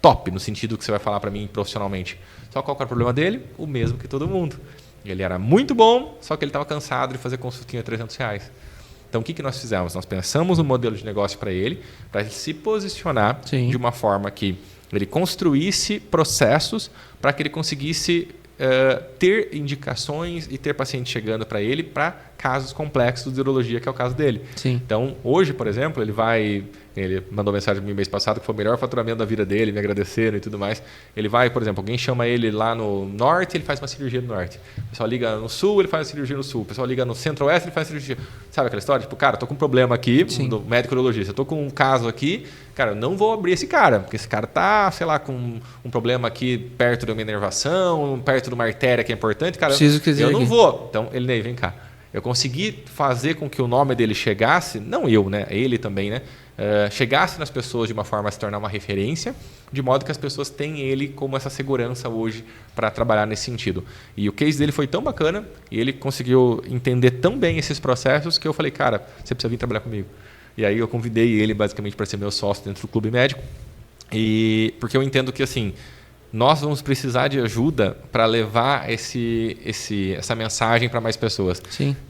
top no sentido que você vai falar para mim profissionalmente. Só qual que era o problema dele? O mesmo que todo mundo. Ele era muito bom, só que ele estava cansado de fazer consultinha a R$300. Então, o que nós fizemos? Nós pensamos um modelo de negócio para ele se posicionar de uma forma que ele construísse processos para que ele conseguisse ter indicações e ter pacientes chegando para ele para casos complexos de urologia, que é o caso dele. Então, hoje, por exemplo, ele mandou mensagem no mês passado que foi o melhor faturamento da vida dele, me agradecendo e tudo mais. Ele vai, por exemplo, alguém chama ele lá no norte, ele faz uma cirurgia no norte. O pessoal liga no sul, ele faz uma cirurgia no sul. O pessoal liga no centro-oeste, ele faz uma cirurgia. Sabe aquela história? Tipo, cara, tô com um problema aqui, do médico urologista. Eu tô com um caso aqui, cara, eu não vou abrir esse cara, porque esse cara tá, sei lá, com um problema aqui perto de uma inervação, perto de uma artéria que é importante. Cara, eu não vou. Então, ele vem cá. Eu consegui fazer com que o nome dele chegasse, não eu, né? Ele também, né? Chegasse nas pessoas de uma forma a se tornar uma referência, de modo que as pessoas têm ele como essa segurança hoje para trabalhar nesse sentido. E o case dele foi tão bacana e ele conseguiu entender tão bem esses processos que eu falei, cara, você precisa vir trabalhar comigo. E aí eu convidei ele basicamente para ser meu sócio dentro do Clube Médico, porque eu entendo que assim, nós vamos precisar de ajuda para levar essa mensagem para mais pessoas.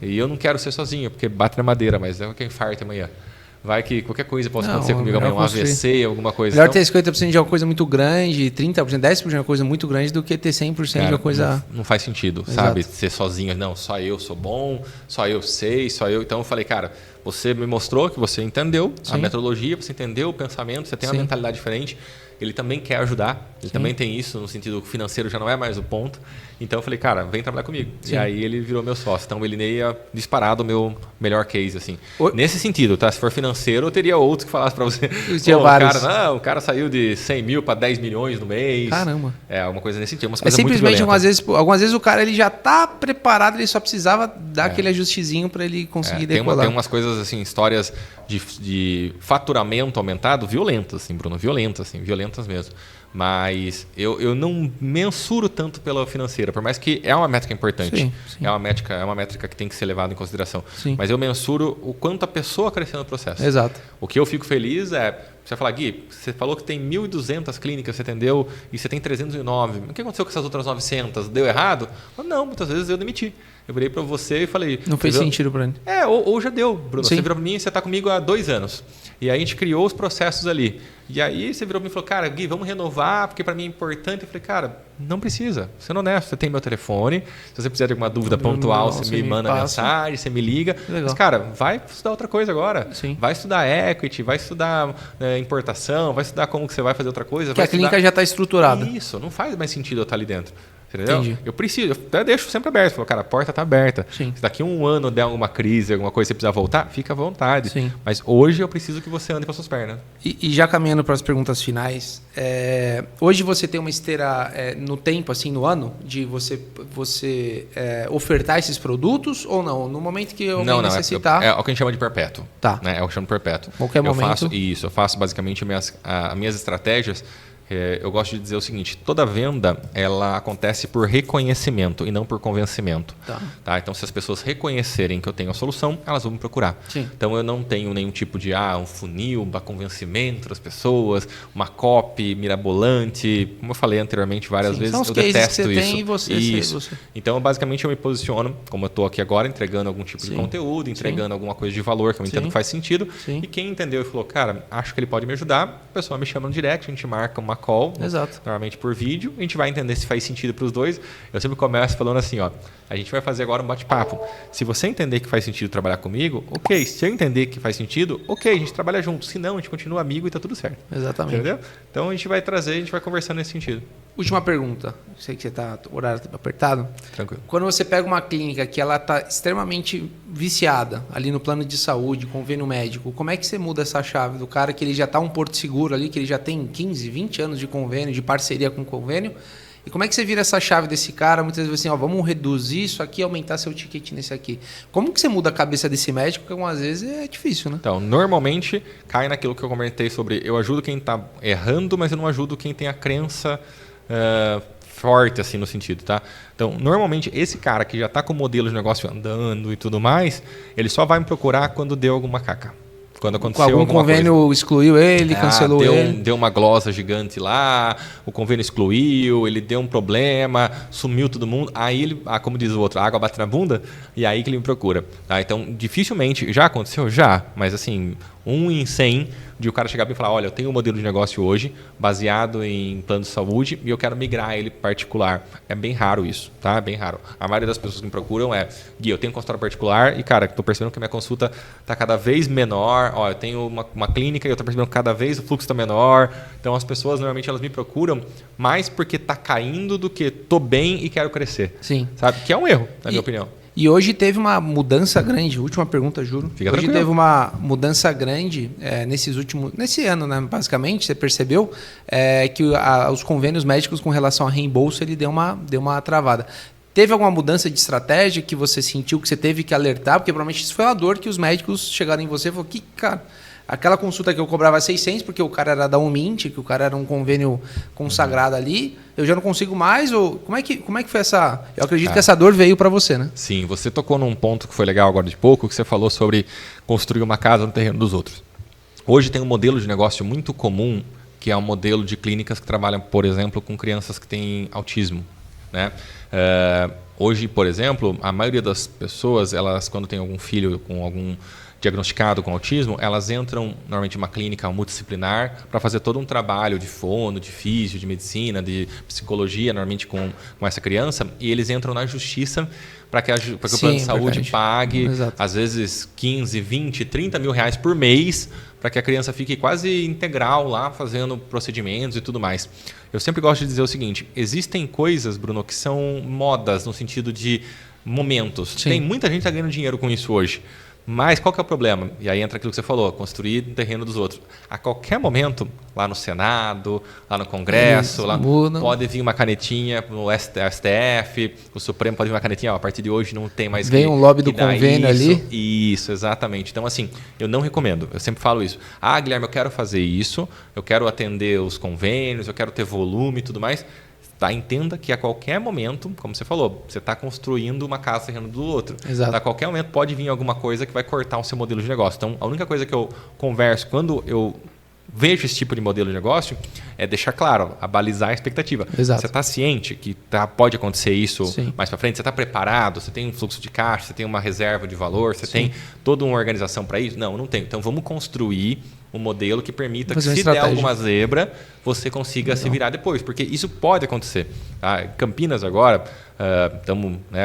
E eu não quero ser sozinho, porque bate na madeira, mas é quem infarta amanhã. Vai que qualquer coisa possa acontecer comigo amanhã, um AVC, alguma coisa. Melhor ter 50% de uma coisa muito grande, 30%, 10% de uma coisa muito grande do que ter 100% de uma coisa... Não faz sentido, sabe? Ser sozinho. Não, só eu sou bom, só eu sei, só eu... Então eu falei, cara, você me mostrou que você entendeu a metodologia, você entendeu o pensamento, você tem uma mentalidade diferente. ele também quer ajudar, ele também tem isso, no sentido financeiro já não é mais o ponto. Então eu falei, cara, vem trabalhar comigo. Sim. E aí ele virou meu sócio. Então ele nem ia disparado o meu melhor case, assim. Nesse sentido, tá? Se for financeiro, eu teria outros que falassem para você. O cara saiu de 100 mil para 10 milhões no mês. Caramba. É, alguma coisa nesse sentido. Simplesmente, algumas vezes o cara ele já tá preparado, ele só precisava dar aquele ajustezinho para ele conseguir decolar. Tem umas coisas, assim, histórias de faturamento aumentado violentas, assim, Bruno. Violentas mesmo. Mas eu não mensuro tanto pela financeira, por mais que é uma métrica importante. Sim. É uma métrica que tem que ser levada em consideração. Sim. Mas eu mensuro o quanto a pessoa cresceu no processo. Exato. O que eu fico feliz é você falar, Gui, você falou que tem 1.200 clínicas, você atendeu, e você tem 309. O que aconteceu com essas outras 900? Deu errado? Não, muitas vezes eu demiti. Eu virei para você e falei... Não fez sentido para ele. Ou já deu, Bruno. Sim. Você virou para mim e você está comigo há 2 anos. E aí a gente criou os processos ali. E aí você virou para mim e falou, cara, Gui, vamos renovar, porque para mim é importante. Eu falei, cara, não precisa. Sendo honesto, você tem meu telefone. Se você precisar de alguma dúvida pontual, você me manda mensagem, você me liga. Legal. Mas, cara, vai estudar outra coisa agora. Sim. Vai estudar equity, vai estudar importação, vai estudar como que você vai fazer outra coisa. Que a clínica já está estruturada. Isso, não faz mais sentido eu estar ali dentro. Entendeu? Entendi. Eu até deixo sempre aberto. Falo, cara, a porta está aberta. Sim. Se daqui a 1 ano der alguma crise, alguma coisa, você precisar voltar, fica à vontade. Sim. Mas hoje eu preciso que você ande com as suas pernas. E já caminhando para as perguntas finais, hoje você tem uma esteira no tempo, assim, no ano, de você ofertar esses produtos ou não? No momento que eu necessitar... É o que a gente chama de perpétuo. Tá. Né? É o que chama de perpétuo. Qualquer momento. Eu faço basicamente as minhas estratégias. Eu gosto de dizer o seguinte, toda venda ela acontece por reconhecimento e não por convencimento. Tá? Então, se as pessoas reconhecerem que eu tenho a solução, elas vão me procurar. Sim. Então, eu não tenho nenhum tipo de um funil para convencimento das pessoas, uma copy mirabolante. Como eu falei anteriormente várias vezes, eu detesto isso. Então, basicamente, eu me posiciono, como eu estou aqui agora, entregando algum tipo de conteúdo, entregando alguma coisa de valor que eu entendo que faz sentido. Sim. E quem entendeu e falou, cara, acho que ele pode me ajudar, a pessoa me chama no direct, a gente marca uma call, normalmente por vídeo, a gente vai entender se faz sentido para os dois. Eu sempre começo falando assim, a gente vai fazer agora um bate-papo. Se você entender que faz sentido trabalhar comigo, ok. Se eu entender que faz sentido, ok, a gente trabalha junto. Se não, a gente continua amigo e tá tudo certo. Exatamente. Entendeu? Então a gente vai conversando nesse sentido. Última pergunta. Sei que o horário está apertado. Tranquilo. Quando você pega uma clínica que ela está extremamente viciada ali no plano de saúde, convênio médico, como é que você muda essa chave do cara que ele já está um porto seguro ali, que ele já tem 15, 20 anos de convênio, de parceria com convênio? E como é que você vira essa chave desse cara? Muitas vezes assim, vamos reduzir isso aqui, aumentar seu ticket nesse aqui. Como que você muda a cabeça desse médico? Porque algumas vezes é difícil, né? Então, normalmente cai naquilo que eu comentei sobre eu ajudo quem está errando, mas eu não ajudo quem tem a crença forte, assim, no sentido, tá? Então, normalmente, esse cara que já está com o modelo de negócio andando e tudo mais, ele só vai me procurar quando deu alguma caca. Quando aconteceu algum convênio coisa. Excluiu ele, cancelou ele. Deu uma glosa gigante lá, o convênio excluiu, ele deu um problema, sumiu todo mundo. Aí ele, como diz o outro, a água bate na bunda e aí que ele me procura. Tá? Então, dificilmente, já aconteceu? Já, mas assim, 1 em 100 de o cara chegar e falar, olha, eu tenho um modelo de negócio hoje baseado em plano de saúde e eu quero migrar ele particular. É bem raro isso, tá? É bem raro. A maioria das pessoas que me procuram Gui, eu tenho um consultório particular e, cara, estou percebendo que a minha consulta está cada vez menor. Eu tenho uma clínica e eu estou percebendo que cada vez o fluxo está menor. Então, as pessoas, normalmente, elas me procuram mais porque está caindo do que estou bem e quero crescer. Sim. Sabe? Que é um erro, na minha opinião. E hoje teve uma mudança grande, última pergunta, juro. Fica hoje tranquilo. Teve uma mudança grande nesse ano, né? Basicamente, você percebeu que os convênios médicos com relação a reembolso, ele deu uma travada. Teve alguma mudança de estratégia que você sentiu, que você teve que alertar? Porque provavelmente isso foi uma dor que os médicos chegaram em você e falaram, cara, aquela consulta que eu cobrava 600 porque o cara era da Umint, que o cara era um convênio consagrado ali, eu já não consigo mais? Ou como é que foi essa... Eu acredito que essa dor veio para você, né? Sim, você tocou num ponto que foi legal agora de pouco, que você falou sobre construir uma casa no terreno dos outros. Hoje tem um modelo de negócio muito comum, que é um modelo de clínicas que trabalham, por exemplo, com crianças que têm autismo, né? Hoje, por exemplo, a maioria das pessoas, elas quando tem algum filho com algum diagnosticado com autismo, elas entram normalmente em uma clínica multidisciplinar para fazer todo um trabalho de fono, de físio, de medicina, de psicologia, normalmente com essa criança, e eles entram na justiça para que o plano de saúde pague, às vezes, 15, 20, 30 mil reais por mês, para que a criança fique quase integral lá, fazendo procedimentos e tudo mais. Eu sempre gosto de dizer o seguinte, existem coisas, Bruno, que são modas no sentido de momentos. Sim. Tem muita gente que está ganhando dinheiro com isso hoje. Mas qual que é o problema? E aí entra aquilo que você falou, construir no terreno dos outros. A qualquer momento, lá no Senado, lá no Congresso, lá, pode vir uma canetinha no STF, o Supremo pode vir uma canetinha, ó, a partir de hoje não tem mais... Vem um lobby do convênio ali. Isso, exatamente. Então, assim, eu não recomendo, eu sempre falo isso. Ah, Guilherme, eu quero fazer isso, eu quero atender os convênios, eu quero ter volume e tudo mais... Tá? Entenda que a qualquer momento, como você falou, você está construindo uma casa terreno do outro. Exato. A qualquer momento pode vir alguma coisa que vai cortar o seu modelo de negócio. Então, a única coisa que eu converso quando eu vejo esse tipo de modelo de negócio é deixar claro, balizar a expectativa. Exato. Você está ciente que pode acontecer isso Sim. mais para frente? Você está preparado? Você tem um fluxo de caixa? Você tem uma reserva de valor? Você tem toda uma organização para isso? Não tem. Então, vamos construir um modelo que permita que, se der alguma zebra, você consiga se virar depois, porque isso pode acontecer. Tá? Campinas agora,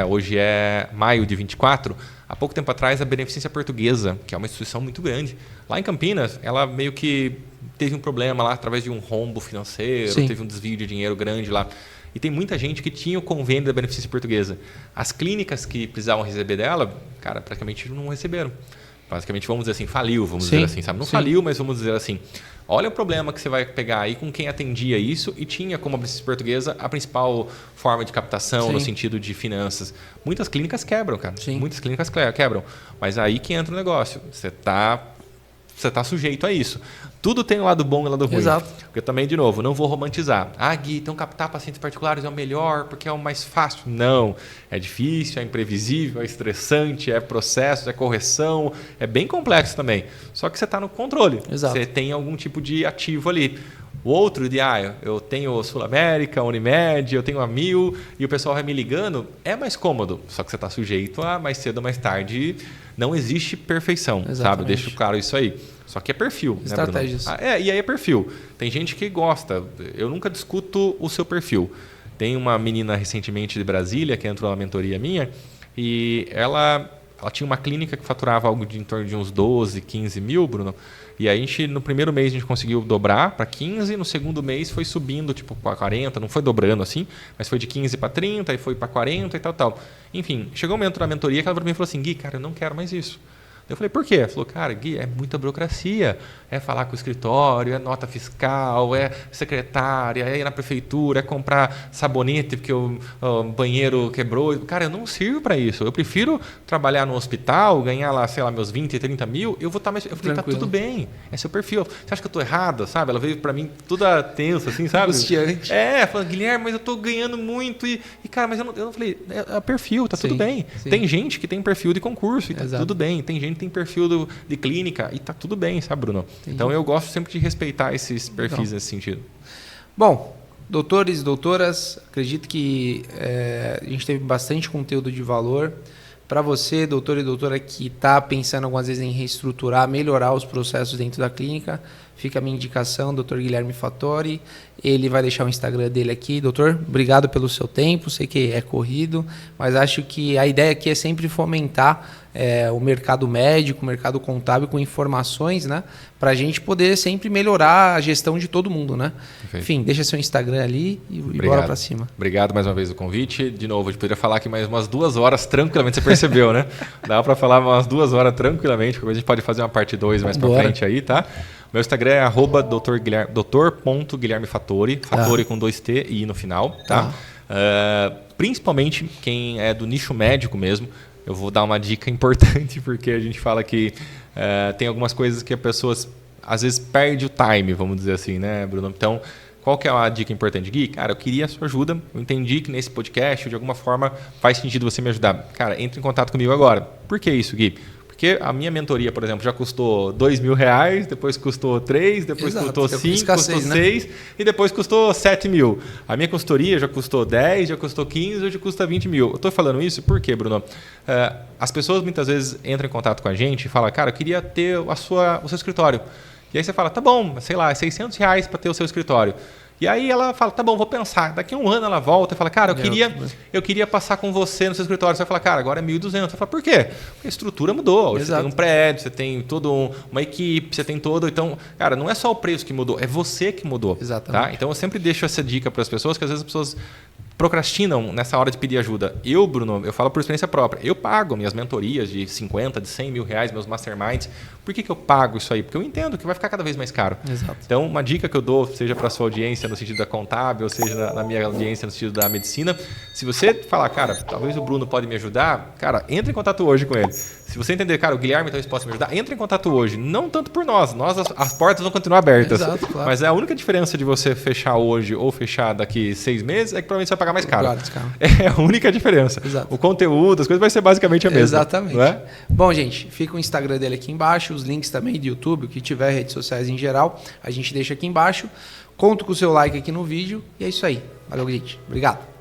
hoje é maio de 24, há pouco tempo atrás a Beneficência Portuguesa, que é uma instituição muito grande, lá em Campinas, ela meio que teve um problema lá através de um rombo financeiro, Sim. teve um desvio de dinheiro grande lá. E tem muita gente que tinha o convênio da Beneficência Portuguesa. As clínicas que precisavam receber dela, cara, praticamente não receberam. Basicamente, vamos dizer assim, faliu, vamos dizer assim, sabe? Não faliu, mas vamos dizer assim. Olha o problema que você vai pegar aí com quem atendia isso e tinha como a Beneficência Portuguesa a principal forma de captação no sentido de finanças. Muitas clínicas quebram, cara. Sim. Muitas clínicas quebram. Mas aí que entra o negócio. Você está sujeito a isso. Tudo tem um lado bom e um lado ruim. Exato. Porque também, de novo, não vou romantizar. Ah, Gui, então captar pacientes particulares é o melhor porque é o mais fácil. Não. É difícil, é imprevisível, é estressante, é processo, é correção. É bem complexo também. Só que você está no controle. Exato. Você tem algum tipo de ativo ali. O outro de, eu tenho Sul América, Unimed, eu tenho a 1000 e o pessoal vai me ligando, é mais cômodo. Só que você está sujeito a mais cedo ou mais tarde. Não existe perfeição, sabe? Deixo claro isso aí. Só que é perfil. Estratégias. Né, Bruno? E aí é perfil. Tem gente que gosta. Eu nunca discuto o seu perfil. Tem uma menina recentemente de Brasília que entrou na mentoria minha e ela tinha uma clínica que faturava algo em torno de uns 12, 15 mil, Bruno. E aí no primeiro mês a gente conseguiu dobrar para 15, no segundo mês foi subindo tipo para 40, não foi dobrando assim, mas foi de 15 para 30 e foi para 40 e tal. Enfim, chegou um momento na mentoria que ela para mim falou assim, Gui, cara, eu não quero mais isso. Eu falei, por quê? Ela falou, cara, Gui, é muita burocracia. É falar com o escritório, é nota fiscal, é secretária, é ir na prefeitura, é comprar sabonete porque o banheiro quebrou. Cara, eu não sirvo para isso. Eu prefiro trabalhar no hospital, ganhar lá, sei lá, meus 20, 30 mil. Eu vou estar mais... Eu falei, tá tudo bem. É seu perfil. Você acha que eu estou errada, sabe? Ela veio para mim toda tensa, assim, sabe? Angustiante. Falando, Guilherme, mas eu estou ganhando muito. E cara, mas eu não falei, é perfil, tá tudo bem. Sim. Tem gente que tem perfil de concurso e tá tudo bem. Tem gente que tem perfil de clínica e tá tudo bem, sabe, Bruno? Entendi. Então eu gosto sempre de respeitar esses perfis nesse sentido. Bom, doutores e doutoras, acredito que a gente teve bastante conteúdo de valor. Para você, doutor e doutora, que está pensando algumas vezes em reestruturar, melhorar os processos dentro da clínica, fica a minha indicação, Dr. Guilherme Fattori. Ele vai deixar o Instagram dele aqui. Doutor, obrigado pelo seu tempo. Sei que é corrido, mas acho que a ideia aqui é sempre fomentar o mercado médico, o mercado contábil com informações, né? Para a gente poder sempre melhorar a gestão de todo mundo, né? Perfeito. Enfim, deixa seu Instagram ali e bora para cima. Obrigado mais uma vez o convite. De novo, a gente poderia falar aqui mais umas 2 horas tranquilamente, você percebeu, né? Dá para falar umas 2 horas tranquilamente, porque a gente pode fazer uma parte 2 mais para frente aí, tá? Meu Instagram é @doutor.guilhermefattori, Fattori com 2T e I no final, tá? Principalmente quem é do nicho médico mesmo, eu vou dar uma dica importante, porque a gente fala que tem algumas coisas que as pessoas às vezes perde o time, vamos dizer assim, né, Bruno? Então, qual que é a dica importante? Gui, cara, eu queria a sua ajuda, eu entendi que nesse podcast, de alguma forma, faz sentido você me ajudar. Cara, entre em contato comigo agora. Por que isso, Gui? Porque a minha mentoria, por exemplo, já custou R$2.000, depois custou 3, depois custou 5, custou 6 e depois custou 7 mil. A minha consultoria já custou 10, já custou 15, hoje custa 20 mil. Eu estou falando isso por quê, Bruno? As pessoas muitas vezes entram em contato com a gente e falam, cara, eu queria ter o seu escritório. E aí você fala, tá bom, sei lá, é R$600 para ter o seu escritório. E aí ela fala, tá bom, vou pensar. Daqui a um ano ela volta e fala, cara, eu queria passar com você no seu escritório. Você vai falar, cara, agora é 1.200. Você fala, por quê? Porque a estrutura mudou. Hoje você tem um prédio, você tem toda uma equipe, você tem todo... Então, cara, não é só o preço que mudou, é você que mudou. Exatamente. Tá? Então eu sempre deixo essa dica para as pessoas, que às vezes as pessoas procrastinam nessa hora de pedir ajuda. Eu, Bruno, eu falo por experiência própria. Eu pago minhas mentorias de 50, de 100 mil reais, meus masterminds. Por que eu pago isso aí? Porque eu entendo que vai ficar cada vez mais caro. Exato. Então, uma dica que eu dou, seja para a sua audiência no sentido da contábil, seja na minha audiência no sentido da medicina, se você falar, cara, talvez o Bruno pode me ajudar, cara, entre em contato hoje com ele. Se você entender, cara, o Guilherme talvez possa me ajudar, entre em contato hoje. Não tanto por nós. As portas vão continuar abertas. Exato, claro. Mas a única diferença de você fechar hoje ou fechar daqui 6 meses é que provavelmente você vai pagar mais caro. Claro. É a única diferença. Exato. O conteúdo, as coisas vai ser basicamente a mesma. Exatamente. Não é? Bom, gente, fica o Instagram dele aqui embaixo, os links também do YouTube, o que tiver, redes sociais em geral, a gente deixa aqui embaixo. Conto com o seu like aqui no vídeo e é isso aí. Valeu, gente. Obrigado.